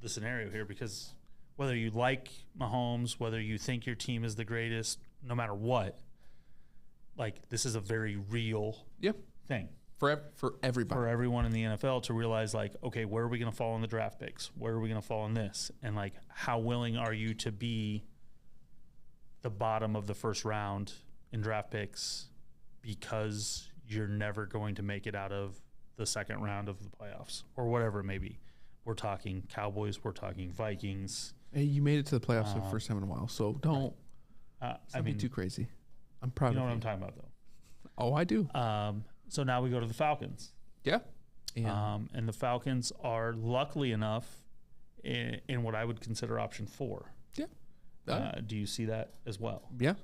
the scenario here because whether you like Mahomes, whether you think your team is the greatest, no matter what, like this is a very real thing. For everybody. For everyone in the NFL to realize, like, okay, where are we going to fall in the draft picks? Where are we going to fall in this? And, like, how willing are you to be the bottom of the first round in draft picks because you're never going to make it out of the second round of the playoffs or whatever it may be. We're talking Cowboys, we're talking Vikings. Hey, you made it to the playoffs for the first time in a while, so don't be too crazy. I'm proud of you. You know what I'm talking about, though. Oh, I do. So now we go to the Falcons. Yeah. And the Falcons are luckily enough in what I would consider option 4. Yeah. Do you see that as well? Yeah.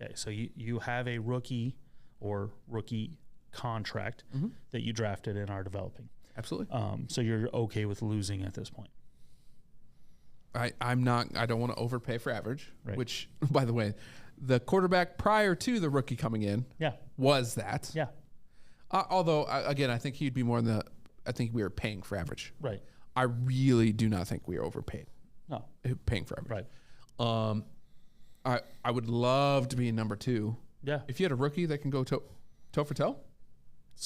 Okay, so you have a rookie or rookie contract that you drafted and are developing. Absolutely. So you're okay with losing at this point. I'm not. I don't want to overpay for average. Right. Which, by the way, the quarterback prior to the rookie coming in, was that. Yeah. Although again, I think he'd be more than I think we were paying for average. Right. I really do not think we are overpaid. No. Paying for average. Right. I would love to be in number 2. Yeah. If you had a rookie that can go toe for toe.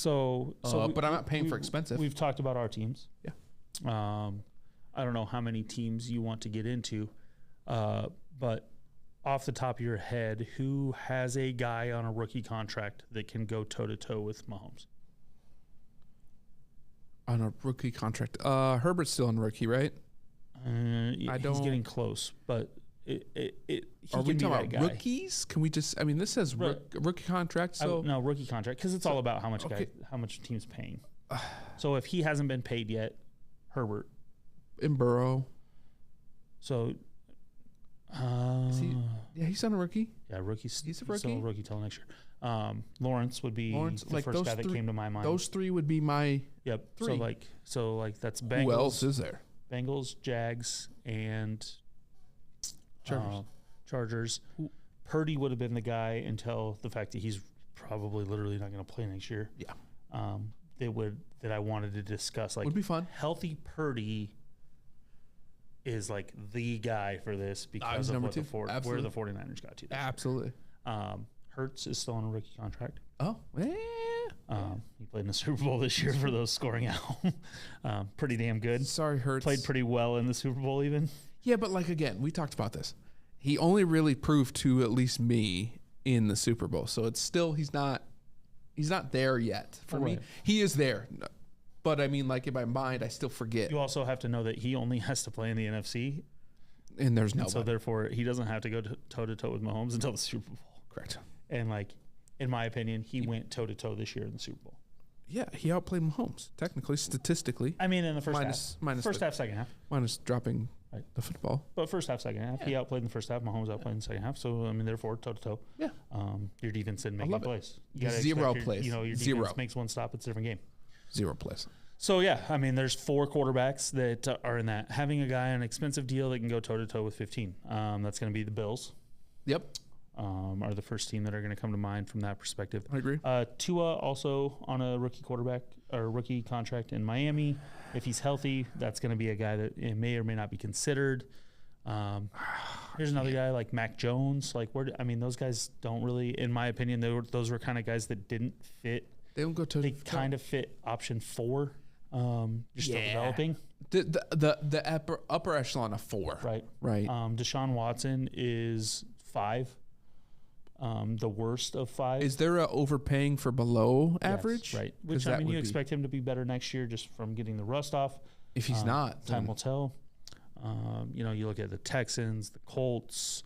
But I'm not paying for expensive. We've talked about our teams. Yeah. I don't know how many teams you want to get into, but off the top of your head, who has a guy on a rookie contract that can go toe-to-toe with Mahomes? On a rookie contract. Herbert's still on rookie, right? He's getting close, but he are we can be talking that about guy. rookies? Can we just? I mean, this says rookie contract. So no, rookie contract, because it's all about how much team's paying. So if he hasn't been paid yet, Herbert in Burrow. So, he's on a rookie. Yeah, rookies. He's a rookie. Still a rookie till next year. Lawrence would be the first guy that came to my mind. Those 3 would be my. Yep. 3. So that's Bengals. Who else is there? Bengals, Jags, and Chargers. Purdy would have been the guy until the fact that he's probably literally not going to play next year. Yeah. That I wanted to discuss. Like, would be fun. Healthy Purdy is like the guy for this because of what where the 49ers got to. Absolutely. Hurts is still on a rookie contract. Oh, yeah. He played in the Super Bowl this year for those scoring out. Pretty damn good. Sorry, Hurts. Played pretty well in the Super Bowl even. Yeah, but like, again, we talked about this. He only really proved to at least me in the Super Bowl. So it's still, he's not there yet for me. He is there. But I mean, like, in my mind, I still forget. You also have to know that he only has to play in the NFC. And there's no. So therefore, he doesn't have to go toe-to-toe with Mahomes until the Super Bowl. Correct. And like, in my opinion, he went toe-to-toe this year in the Super Bowl. Yeah, he outplayed Mahomes, technically, statistically. I mean, in the first half, second half. Minus dropping the football. But first half, second half. Yeah. He outplayed in the first half. Mahomes outplayed in the second half. So, I mean, therefore, toe-to-toe. Yeah. Your defense didn't make any plays. Zero plays. Your defense makes one stop, it's a different game. 0 plays. So, yeah, I mean, there's 4 quarterbacks that are in that. Having a guy on an expensive deal that can go toe-to-toe with 15. That's going to be the Bills. Yep. Are the first team that are going to come to mind from that perspective. I agree. Tua also on a rookie quarterback or rookie contract in Miami. If he's healthy, that's going to be a guy that may or may not be considered. Here's another guy like Mac Jones. Like, those guys don't really, in my opinion, those were kind of guys that didn't fit. They don't go to. They kind of fit option 4. You're still developing. The upper echelon of 4. Right. Deshaun Watson is 5. The worst of 5. Is there a overpaying for below average? Yes, right. Which, you expect him to be better next year just from getting the rust off. If he's not, time will tell. You look at the Texans, the Colts,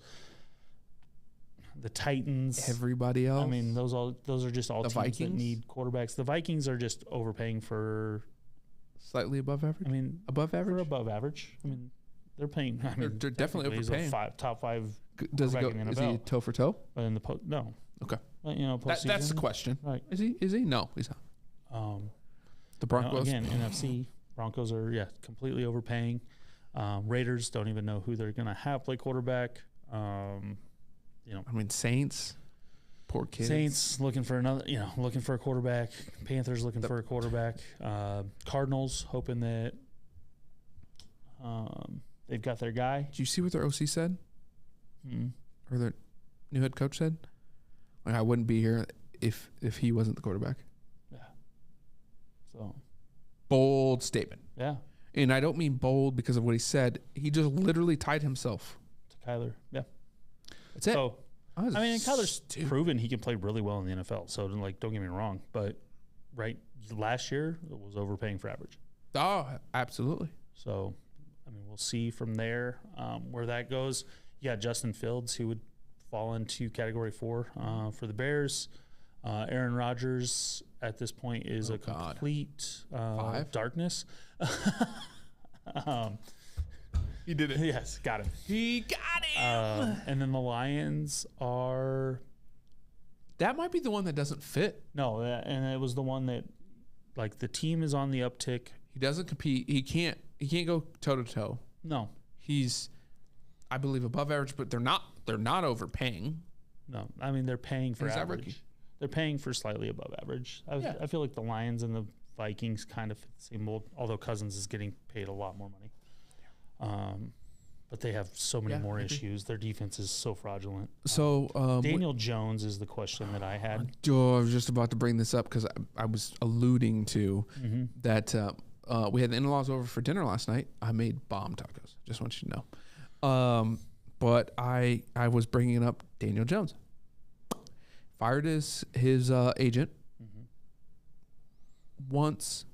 the Titans. Everybody else. I mean, those are just all the teams Vikings? that need quarterbacks. The Vikings are just overpaying for slightly above average. I mean, above average. For above average. I mean, they're paying. They're definitely overpaying. He's a top 5. Does he go? In the is NFL. he toe for toe? But in the no. Okay. But, that's the question. Right? Is he? No, he's not. The Broncos again. NFC Broncos are completely overpaying. Raiders don't even know who they're going to have play quarterback. Saints. Poor kids. Saints looking for looking for a quarterback. Panthers looking for a quarterback. Cardinals hoping that they've got their guy. Did you see what their OC said? Mm-hmm. Or their new head coach said? Like, I wouldn't be here if he wasn't the quarterback. Yeah. So. Bold statement. Yeah. And I don't mean bold because of what he said. He just literally tied himself. To Kyler. Yeah. That's it. So, I mean, and Kyler's proven he can play really well in the NFL. So, like, don't get me wrong, but last year it was overpaying for average. Oh, absolutely. So, I mean, we'll see from there where that goes. Yeah, Justin Fields, who would fall into Category 4 for the Bears. Aaron Rodgers at this point is complete darkness. He did it. Yes, got him. He got him. And then the Lions are... That might be the one that doesn't fit. No, and it was the one that, like, the team is on the uptick. He doesn't compete. He can't go toe to toe. No. He's, I believe, above average, but they're not overpaying. No, I mean, they're paying for He's average. rookie. They're paying for slightly above average. I feel like the Lions and the Vikings kind of fit the same mold, although Cousins is getting paid a lot more money. But they have so many more issues. Their defense is so fraudulent. So Daniel Jones is the question that I had. I was just about to bring this up because I was alluding to that we had the in-laws over for dinner last night. I made bomb tacos. Just want you to know. But I was bringing up Daniel Jones. Fired his agent once,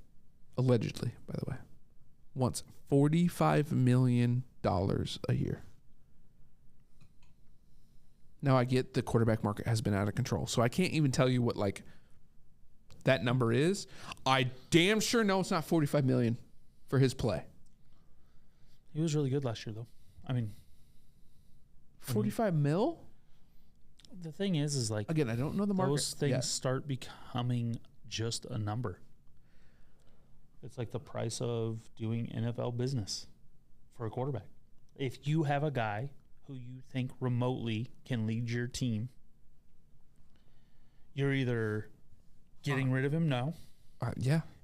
allegedly, by the way, once $45 million a year. Now I get the quarterback market has been out of control, so I can't even tell you what like that number is. I damn sure know it's not $45 million for his play. He was really good last year, though. I mean, 45 mil? the thing is like, again, I don't know the market. Those things start becoming just a number. It's like the price of doing NFL business for a quarterback. If you have a guy who you think remotely can lead your team, you're either getting rid of him now,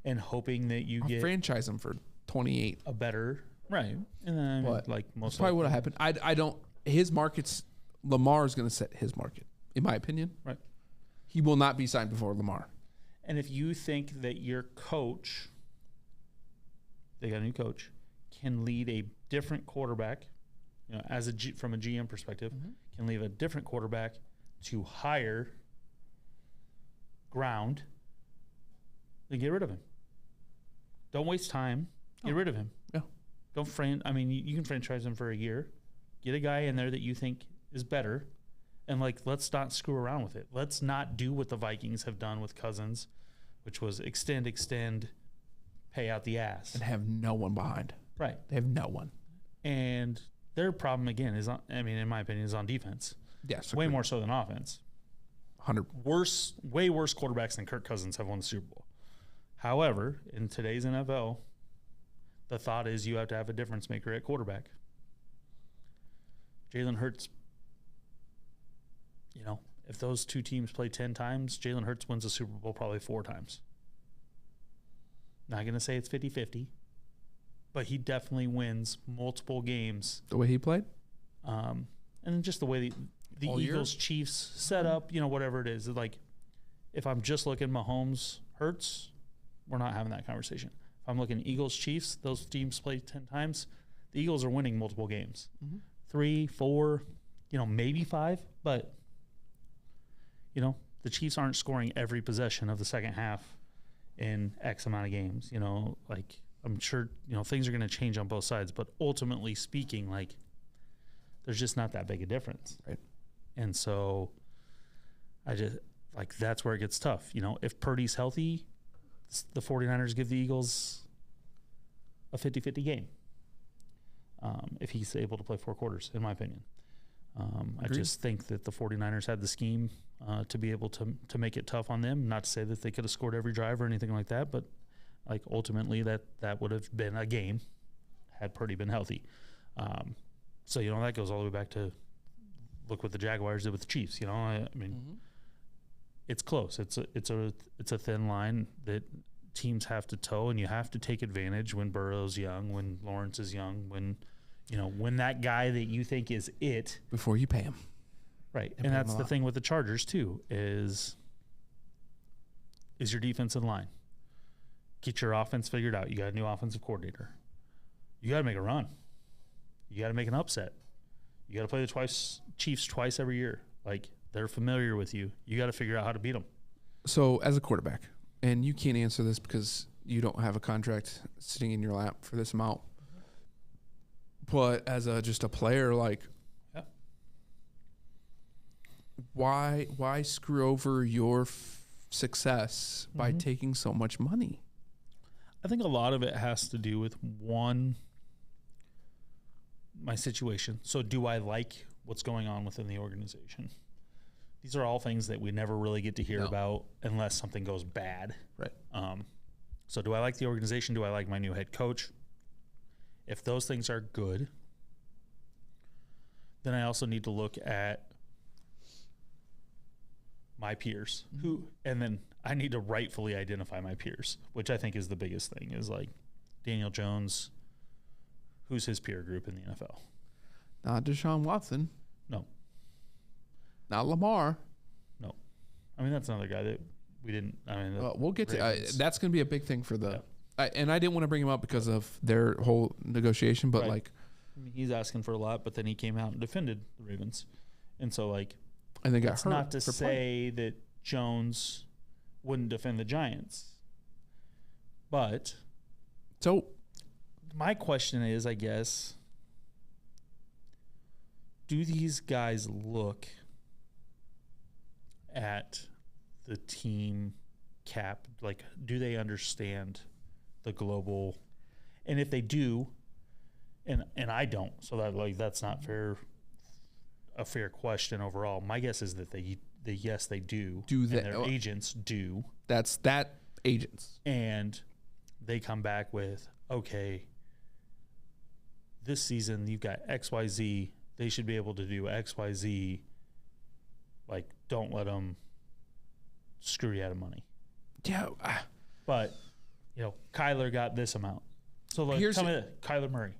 and hoping that you get franchise him for 28, a better right, and then but like most that's probably what happened. I don't. His market's Lamar is going to set his market, in my opinion. Right, he will not be signed before Lamar. And if you think that your coach, they got a new coach, can lead a different quarterback, you know, as from a GM perspective, can lead a different quarterback to higher ground, then get rid of him. Don't waste time. Get rid of him. Yeah. Don't you can franchise him for a year. Get a guy in there that you think is better, and let's not screw around with it. Let's not do what the Vikings have done with Cousins, which was extend, pay out the ass, and have no one behind. Right. They have no one. And their problem again is in my opinion, is on defense. Yes, way more so than offense. 100. Way worse quarterbacks than Kirk Cousins have won the Super Bowl. However, in today's NFL, the thought is you have to have a difference maker at quarterback. Jalen Hurts, if those two teams play 10 times, Jalen Hurts wins the Super Bowl probably 4 times. Not going to say it's 50-50, but he definitely wins multiple games. The way he played? And then just the way the Eagles, Chiefs set up, whatever it is. Like, if I'm just looking Mahomes, Hurts, we're not having that conversation. If I'm looking Eagles, Chiefs, those teams play 10 times. The Eagles are winning multiple games. 3, 4, maybe 5. But, the Chiefs aren't scoring every possession of the second half in X amount of games. I'm sure, things are going to change on both sides. But ultimately speaking, there's just not that big a difference. Right. And so I just, that's where it gets tough. If Purdy's healthy, the 49ers give the Eagles a 50-50 game. If he's able to play 4 quarters, in my opinion. I just think that the 49ers had the scheme to be able to make it tough on them. Not to say that they could have scored every drive or anything like that, but ultimately that would have been a game had Purdy been healthy. So that goes all the way back to look what the Jaguars did with the Chiefs. It's close. It's a thin line that teams have to toe, and you have to take advantage when Burrow's young, when Lawrence is young, when that guy that you think is it before you pay him. Right. And that's the thing with the Chargers too, is your defense in line. Get your offense figured out. You got a new offensive coordinator. You got to make a run. You got to make an upset. You got to play the Chiefs twice every year. Like, they're familiar with you. You got to figure out how to beat them. So as a quarterback, and you can't answer this because you don't have a contract sitting in your lap for this amount, but as just a player, like, Yeah. why screw over your success by taking so much money? I think a lot of it has to do with, one, my situation. So do I like what's going on within the organization? These are all things that we never really get to hear about unless something goes bad. Right. So do I like the organization? Do I like my new head coach? If those things are good, then I also need to look at my peers and then I need to rightfully identify my peers, which I think is the biggest thing, is like Daniel Jones. Who's his peer group in the NFL? Not Deshaun Watson. No. Not Lamar. No. I mean, that's another guy that we didn't. I mean, We'll get to that's going to be a big thing for the. Yeah. And I didn't want to bring him up because of their whole negotiation, but Right. like, I mean, he's asking for a lot, but then he came out and defended the Ravens, and so like, I think that's not to say that Jones wouldn't defend the Giants, but So my question is, I guess, do these guys look at the team cap? Like, do they understand the global? And if they do, and I don't, so that's not a fair question overall. My guess is that yes, they do. Do and they? their agents do. That's agents. And they come back with, okay, this season you've got XYZ. They should be able to do XYZ. Like, don't let them screw you out of money. Yeah. But, Kyler got this amount. So, like, tell me that. Kyler Murray.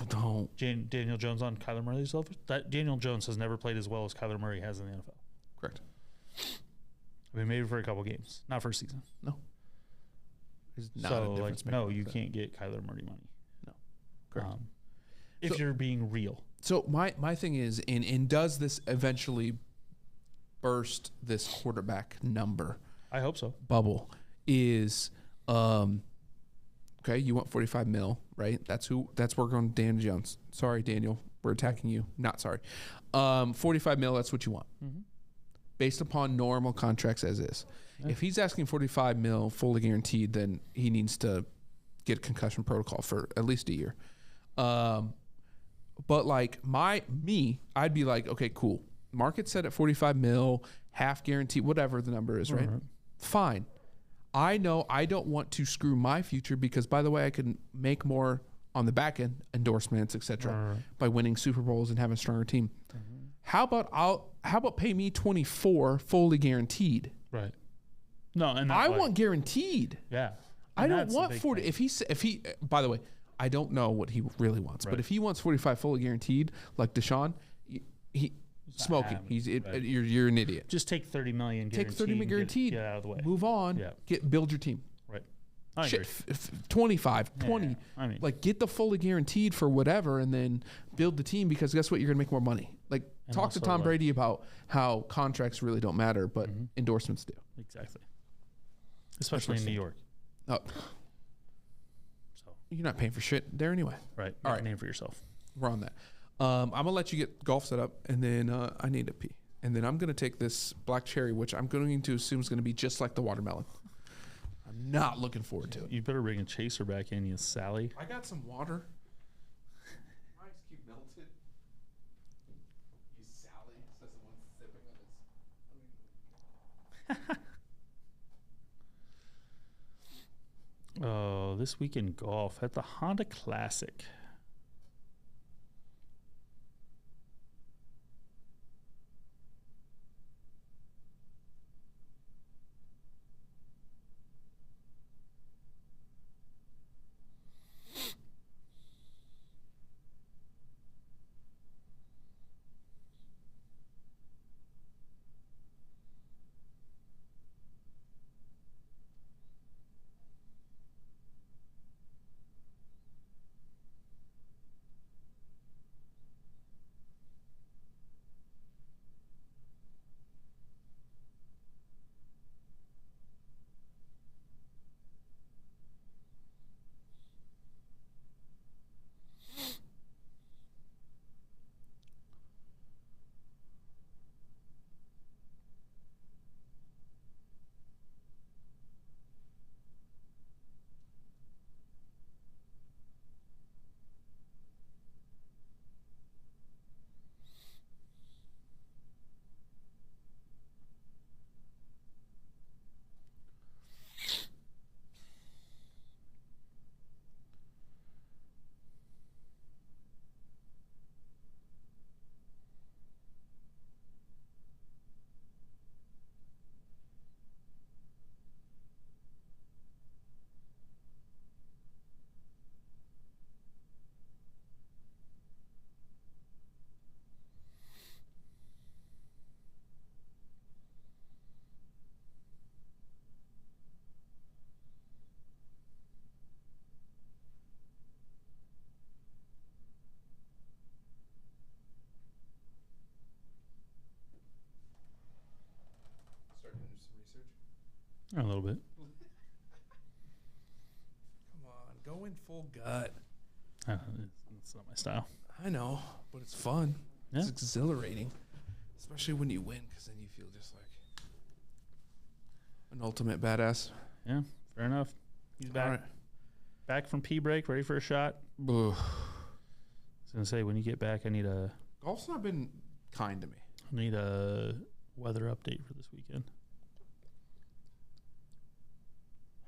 Don't. Daniel Jones on Kyler Murray's level? That Daniel Jones has never played as well as Kyler Murray has in the NFL. Correct. I mean, maybe for a couple games, not for a season. No. He's not So, a difference maker. no, you can't get Kyler Murray money. No. Correct. If you're being real. So my thing is, and does this eventually burst this quarterback number I hope so. bubble? Is okay, you want 45 mil, right? That's where we're going. Daniel Jones. Sorry, Daniel, we're attacking you. Not sorry. 45 mil. That's what you want, based upon normal contracts as is. Yeah. If he's asking 45 mil fully guaranteed, then he needs to get a concussion protocol for at least a year. But like I'd be like, okay, cool. Market set at 45 mil, half guarantee, whatever the number is, right? Fine. I know I don't want to screw my future because, by the way, I can make more on the back end, endorsements, etc., by winning Super Bowls and having a stronger team. How about pay me 24 fully guaranteed? Right. No, and I want guaranteed. Yeah. I don't want 40. If he, by the way, I don't know what he really wants, but if he wants 45 fully guaranteed, like Deshaun, he smoking. You're an idiot. Just take 30 million. Take 30 million guaranteed. Get out of the way. Move on. Yeah. Build your team. Right. I agree. 25, 20. Yeah, I mean, like get the fully guaranteed for whatever, and then build the team because guess what? You're gonna make more money. Like talk to Tom Brady about how contracts really don't matter, but endorsements do. Exactly. Especially in New York. Oh. You're not paying for shit there anyway. Right. All right. Name for yourself. We're on that. I'm gonna let you get golf set up, and then I need to pee, and then I'm gonna take this black cherry, which I'm going to assume is gonna be just like the watermelon. I'm not looking forward to it. You better bring a chaser back in, you Sally. I got some water. My ice cube melted. You Sally says the one sipping on his. Oh, this week in golf at the Honda Classic. A little bit. Come on, go in full gut. It's not my style. I know, but it's fun. Yeah. It's exhilarating, especially when you win, because then you feel just like an ultimate badass. Yeah, fair enough. He's back. All right. Back from pee break, ready for a shot. Ugh. I was gonna say, when you get back, I need a Golf's not been kind to me. weather update for this weekend.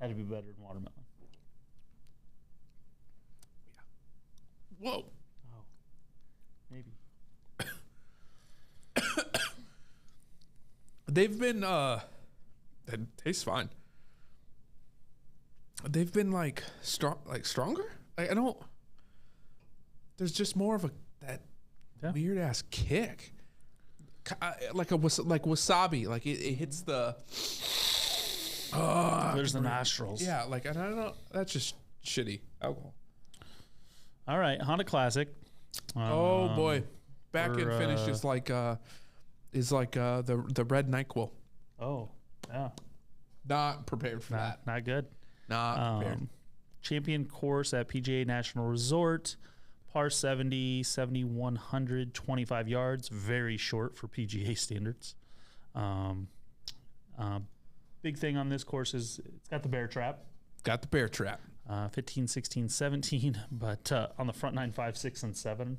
Had to be better than watermelon. Whoa. Oh, maybe. They've been it tastes fine. They've been stronger. I don't. There's just more of that weird ass kick, like wasabi. Like it hits the. There's the nostrils. Yeah, like I don't know. That's just shitty alcohol. All right, Honda Classic. Oh boy, back we're, and finish is like the red NyQuil. Oh, yeah. Not prepared for that. Not good. Not prepared. Champion course at PGA National Resort. Par 70, 7,100, 25 yards. Very short for PGA standards. Big thing on this course is it's got the bear trap. Got the bear trap. 15, 16, 17. But on the front 9, 5, 6, and 7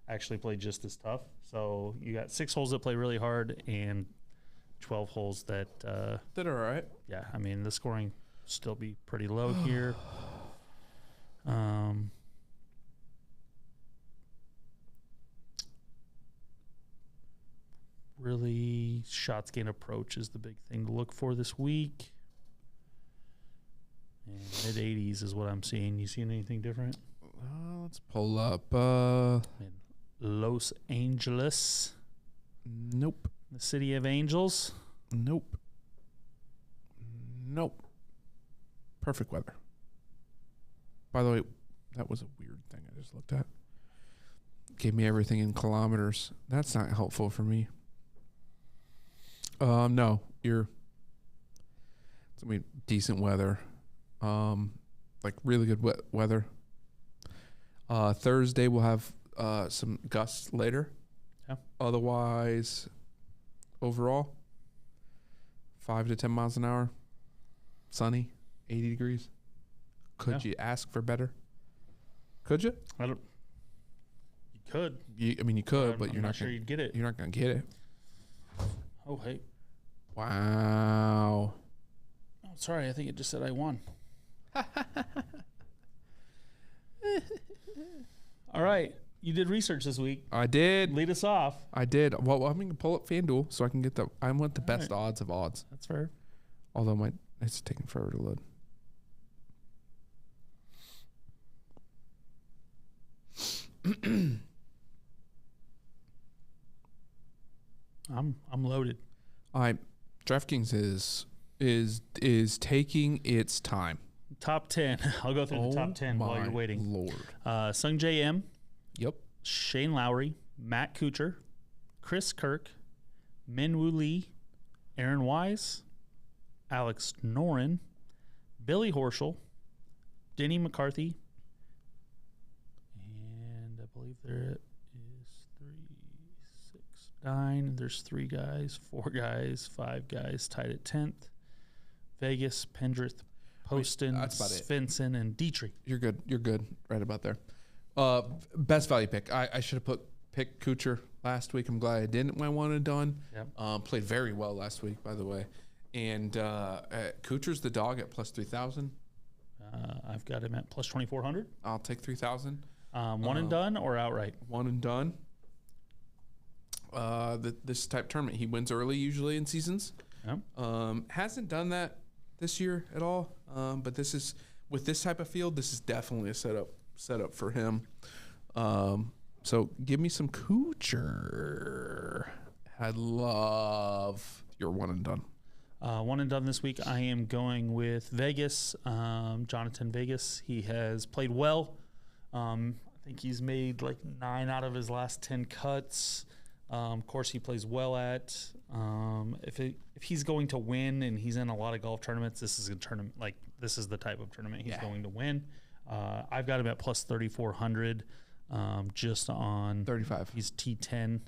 actually play just as tough. So you got 6 holes that play really hard and 12 holes that are all right. Yeah, I mean, the scoring still be pretty low here. Really, shots gained approach is the big thing to look for this week. And mid-80s is what I'm seeing. You seeing anything different? Let's pull up. In Los Angeles. Nope. The city of angels. Nope. Perfect weather. By the way, that was a weird thing I just looked at. Gave me everything in kilometers. That's not helpful for me. No, it's gonna be decent weather. Like really good weather. Thursday we'll have some gusts later. Yeah. Otherwise, overall, 5 to 10 miles an hour. Sunny, 80 degrees. Could you ask for better? Could you? You could. You could, but you're not sure you'd get it. You're not gonna get it. Oh, hey. Wow. Oh, sorry. I think it just said I won. All right. You did research this week. I did. Lead us off. I did. Well, I'm gonna pull up FanDuel so I can get I want the best odds of odds. That's fair. Although it's taking forever to load. I'm loaded. All right. DraftKings is taking its time. Top 10. I'll go through the top 10 while you're waiting. Lord. Sung J M. Yep. Shane Lowry, Matt Kuchar, Chris Kirk, Minwoo Lee, Aaron Wise, Alex Noren, Billy Horschel, Denny McCarthy, and I believe there is 3, 6, 9. There's 3 guys, 4 guys, 5 guys tied at 10th. Vegas, Pendrith, Poston, Svensson, and Dietrich. You're good. Right about there. Best value pick. I should have picked Kuchar last week. I'm glad I didn't. My one and done. Yep. Played very well last week, by the way. And Kuchar's the dog at plus 3,000. I've got him at plus 2,400. I'll take 3,000. One and done or outright? One and done. This type tournament, he wins early usually in seasons. Yep. Hasn't done that this year at all. But this is with this type of field. This is definitely a setup for him. So give me some Kuchar. I'd love your one and done. One and done this week. I am going with Vegas. Jonathan Vegas. He has played well. I think he's made like 9 out of his last 10 cuts. Course he plays well at. If he's going to win and he's in a lot of golf tournaments, this is a tournament this is the type of tournament he's going to win. I've got him at plus 3,400, just on 35. He's T10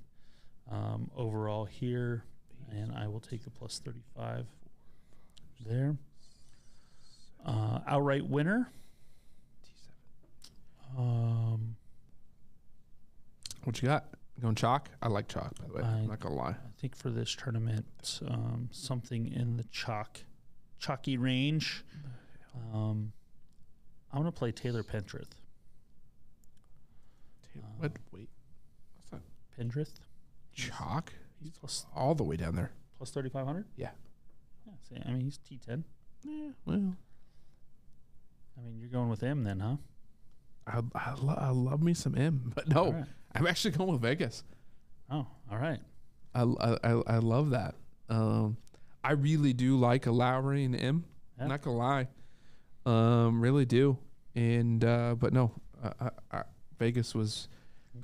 overall here, and I will take the plus 35 there. Outright winner. What you got? Going chalk? I like chalk, by the way. I'm not gonna lie. I think for this tournament, something in the chalky range. I'm gonna play Taylor Pendrith. What? Wait. What's that? Pendrith. Chalk? He's plus All the way down there. plus 3,500. Yeah. Yeah. See, I mean, he's T10. Yeah. Well, I mean, you're going with him then, huh? I love me some M, but no, right. I'm actually going with Vegas. Oh, all right. I love that. I really do like a Lowry and M. Yeah. I'm not gonna lie, really do. And but no, Vegas was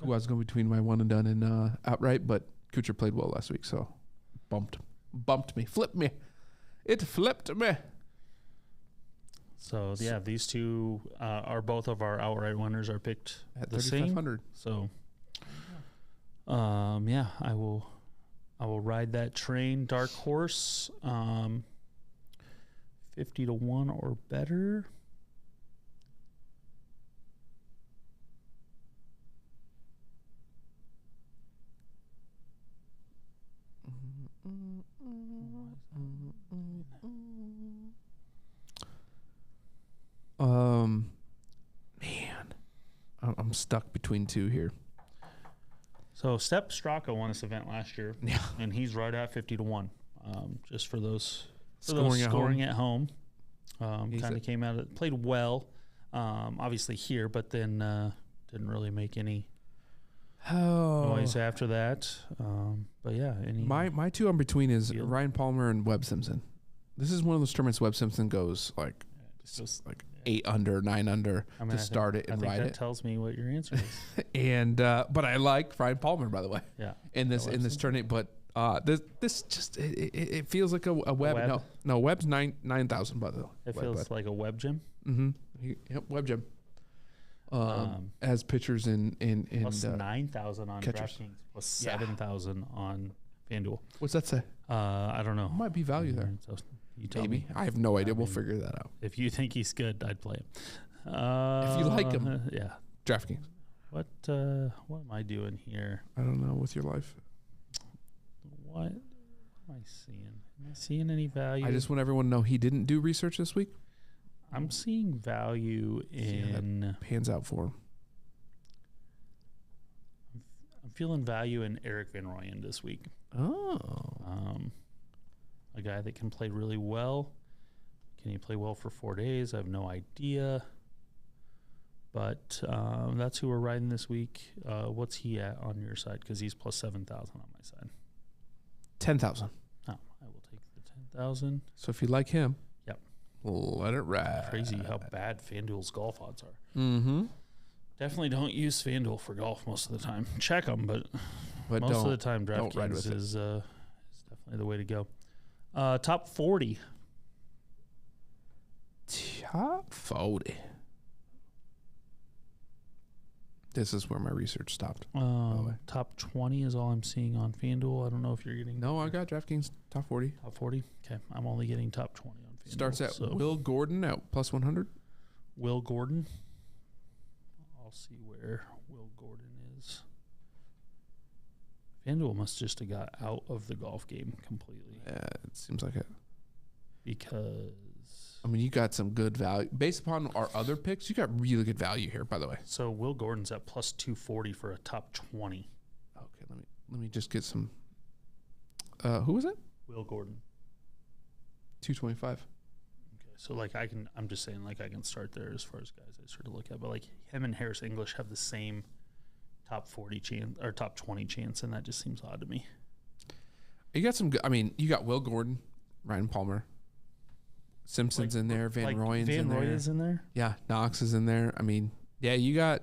who I was going between my one and done and outright. But Kuchar played well last week, so bumped me, flipped me. It flipped me. So yeah, these two are both of our outright winners are picked At the same. 3,500. So, yeah, I will ride that train. Dark horse, 50 to 1 or better. Man, I'm stuck between two here. So Step Straka won this event last year, Yeah. and he's right at 50 to 1. Just for those Scoring at home. He's Kind a- of came out of played well, obviously here, but then didn't really make any noise after that. But yeah, My two in between is Field. Ryan Palmer and Webb Simpson. This is one of those tournaments Webb Simpson goes like just like 8 under, 9 under I mean, to start it and I think ride that it. tells me what your answer is. And but I like Ryan Palmer, by the way, Yeah. in this Webb tournament. But this just it feels like a Webb. Webb? No, Webb's 9,000 by the way. It feels like a web gym. Yep, Webb Jim. As pitchers in Plus 9,000 on catchers. DraftKings, plus Yeah. 7,000 on FanDuel. What's that say? I don't know. Might be value there. So you tell Maybe. me. I have no idea. We'll mean, figure that out. If you think he's good, I'd play him. If you like him. Yeah. DraftKings. What am I doing here? I don't know with your life. What am I seeing? Am I seeing any value? I just want everyone to know he didn't do research this week. I'm seeing value in. Pans out for him. I'm feeling value in Eric Van Rooyen this week. Oh. A guy that can play really well. Can he play well for 4 days? I have no idea. But that's who we're riding this week. What's he at on your side? Because he's plus 7,000 on my side. 10,000. Oh, I will take the 10,000. So if you like him, Yep. let it ride. Crazy how bad FanDuel's golf odds are. Mm-hmm. Definitely don't use FanDuel for golf most of the time. Check them, but But most of don't- the time don't ride with DraftKings it. is definitely the way to go. Top 40. Top 40. This is where my research stopped. way. Top 20 is all I'm seeing on FanDuel. I don't know if you're getting No, I got DraftKings top 40. top 40. Okay, I'm only getting top 20 on FanDuel. Starts at so Will Gordon at plus 100. Will Gordon. I'll see where Will Gordon is. FanDuel must just have got out of the golf game completely Yeah, it seems like it. because I mean, you got some good value. Based upon our other picks, you got really good value here, by the way. so Will Gordon's at plus 240 for a top 20. Okay, let me just get some. Who was it? Will Gordon. 225. Okay, so like I'm just saying like I can start there as far as guys I sort of look at, but like him and Harris English have the same top 40 chance or top 20 chance, and that just seems odd to me. You got some good. I mean, you got Will Gordon, Ryan Palmer, Simpson's in there, Van Rooyen's in there. Van Rooyen's in there. Yeah, Knox is in there. I mean, yeah, you got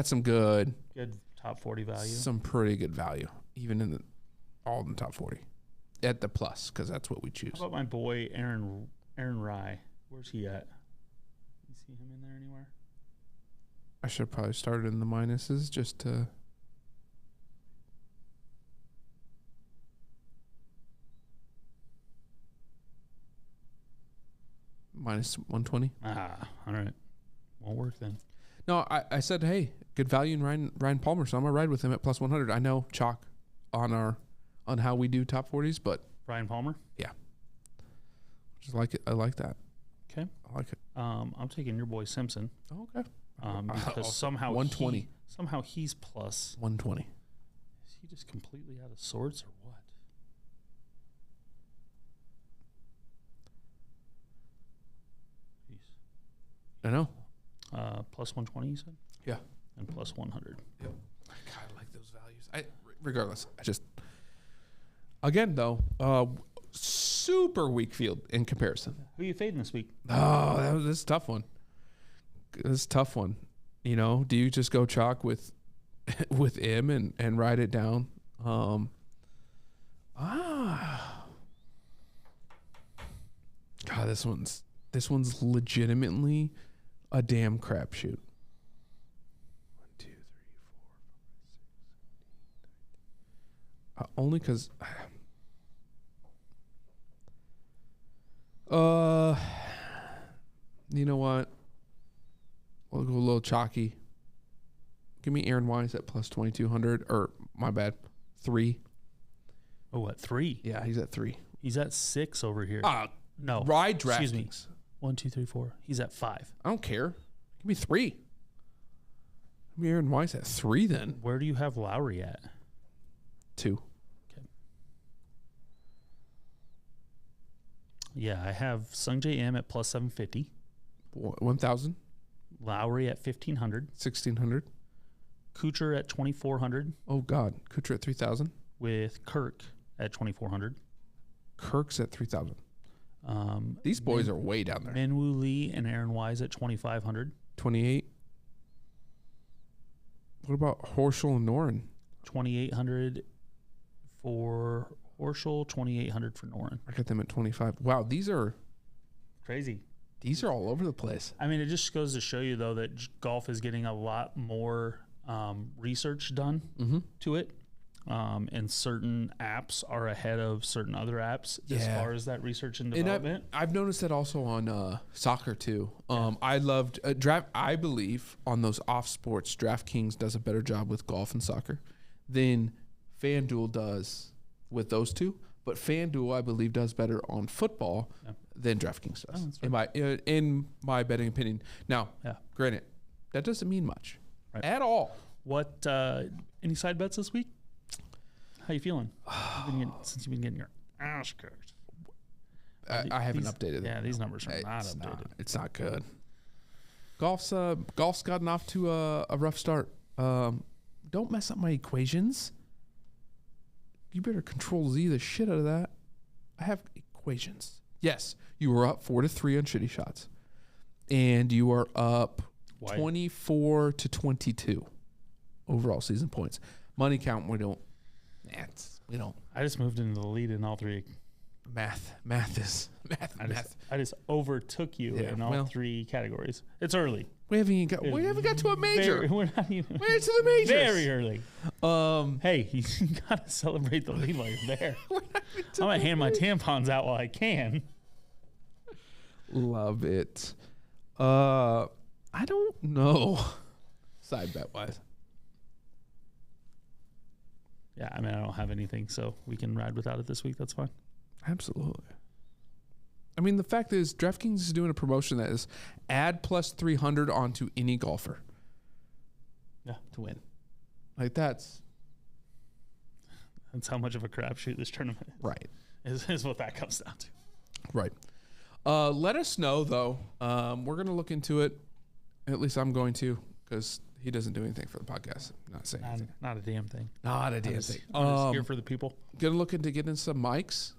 some good, Good top 40 value. some pretty good value. even in all in the top 40 at the plus, because that's what we choose. How about my boy Aaron Rye? Where's he at? You see him in there anywhere? I should have probably started in the minuses just to. Minus 120. All right. Won't work then. No, I said, hey, good value in Ryan Palmer, so I'm gonna ride with him at plus 100. I know chalk on how we do top 40s, but Ryan Palmer? yeah, just like it. I like that. Okay. I like it. I'm taking your boy Simpson. Oh, okay. Because somehow 120. Somehow he's plus 120. Is he just completely out of sorts or what? I know. Plus 120, you said? Yeah. And plus 100. Yep. I kind of like those values. Regardless, I just again though, super weak field in comparison. Who are you fading this week? Oh, this is a tough one. This is a tough one. You know, do you just go chalk with M and ride it down? God, this one's legitimately a damn crapshoot. 1, 2, 3, 4, 5, 6, 7, 8, 9. Only because, you know what? We'll go a little chalky. Give me Aaron Wise at plus 2,200, or my bad, 3. Oh, what, 3? Yeah, he's at 3. He's at 6 over here. No. Ride Excuse me. DraftKings. 1, 2, 3, 4. He's at 5. I don't care. Give me 3. Give me Aaron Wise at 3 then. Where do you have Lowry at? 2. Okay. Yeah, I have Sungjae M at plus 750. 1,000. Lowry at 1,500. 1,600. Kuchar at 2,400. Oh, God. Kuchar at 3,000. With Kirk at 2,400. Kirk's at 3,000. These boys are way down there. Minwoo Lee and Aaron Wise at 2,500. 28. What about Horschel and Noren? 2,800 for Horschel, 2,800 for Noren. I got them at 25. Wow, these are Crazy. These are all over the place. I mean, it just goes to show you, though, that golf is getting a lot more research done to it. And certain apps are ahead of certain other apps as far as that research and development. And I've noticed that also on soccer, too. I loved draft. I believe on those off sports, DraftKings does a better job with golf and soccer than FanDuel does with those two. But FanDuel, I believe, does better on football than DraftKings does, in my betting opinion. Now, granted, that doesn't mean much at all. What any side bets this week? How you feeling? Since you've been getting your ass kicked. I haven't updated. Yeah, these numbers are not updated. It's not good. Golf's gotten off to a rough start. Don't mess up my equations. You better control Z the shit out of that. I have equations. Yes, you were up 4-3 on shitty shots, and you are up 24-22 overall season points. Money count, we don't. I just moved into the lead in all three. Math. I just overtook you in all three categories. It's early. We haven't got to a major. We're not even. We're to the majors. Very early. Hey, you gotta celebrate the lead while you're there. I'm gonna hand my tampons out while I can. Love it. I don't know. Side bet wise. Yeah, I mean, I don't have anything, so we can ride without it this week. That's fine. Absolutely. I mean, the fact is, DraftKings is doing a promotion that is add plus 300 onto any golfer. Yeah. To win. Like, that's how much of a crapshoot this tournament is. Right. Is what that comes down to. Right. Let us know, though. We're going to look into it. At least I'm going to, because he doesn't do anything for the podcast. Not saying anything. Not a damn thing. Not a damn thing. I'm just here for the people. Going to look into getting some mics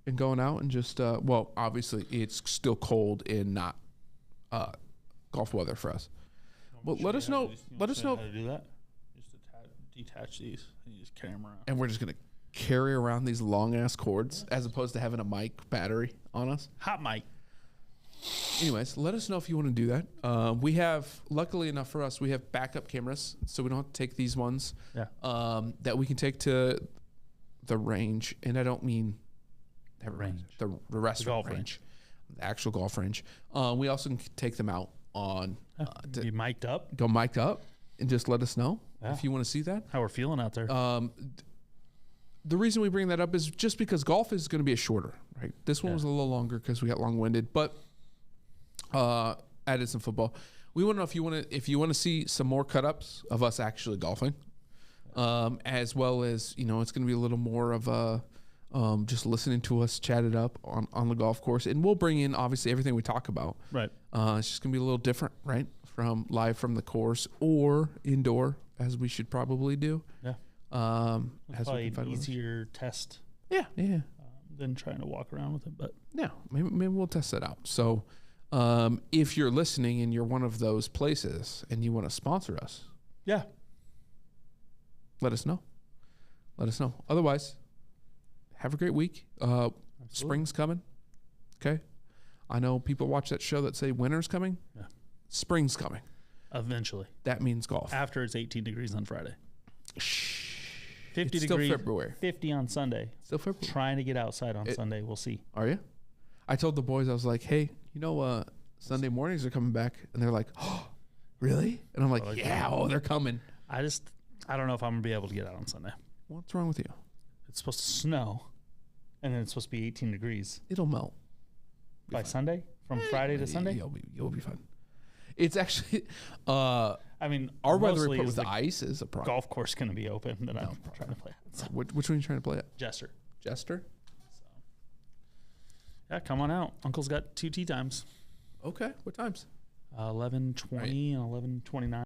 and going out and just, obviously it's still cold and not golf weather for us. Well, let us know. Let us know. How to do that? Just detach these and you just carry them around. And we're just going to carry around these long-ass cords as opposed to having a mic battery on us. Hot mic. Anyways, let us know if you want to do that. We have, luckily enough for us, we have backup cameras, so we don't have to take these ones that we can take to the range. And I don't mean the range. The restaurant range. The actual golf range. We also can take them out on... be mic'd up? Go mic'd up and just let us know if you want to see that. How we're feeling out there. The reason we bring that up is just because golf is going to be a shorter, right? This one was a little longer because we got long-winded, but added some football. We want to know if you want to see some more cut-ups of us actually golfing, as well as, you know, it's going to be a little more of a just listening to us chat it up on the golf course. And we'll bring in, obviously, everything we talk about. Right. It's just going to be a little different, right? From live from the course or indoor, as we should probably do. Yeah. As probably we can an find easier test. Yeah. Than trying to walk around with it, but yeah, maybe we'll test that out. So, if you're listening and you're one of those places and you want to sponsor us, let us know. Otherwise, have a great week. Spring's coming. Okay. I know people watch that show that say winter's coming. Yeah. Spring's coming. Eventually. That means golf. After it's 18 degrees on Friday. 50 it's degrees. Still February. 50 on Sunday. Still February. Trying to get outside on Sunday. We'll see. Are you? I told the boys, I was like, hey, you know, Sunday mornings are coming back. And they're like, oh, really? And I'm like, they're coming. I don't know if I'm going to be able to get out on Sunday. What's wrong with you? It's supposed to snow. And then it's supposed to be 18 degrees. It'll melt. By Sunday? From Friday to Sunday? You'll be fine. It's actually, I mean, our weather report with the ice is a problem. Golf course going to be open that I'm trying to play at. So. Which one are you trying to play at? Jester. So. Yeah, come on out. Uncle's got 2 tee times. Okay. What times? 11:20 and 11:29.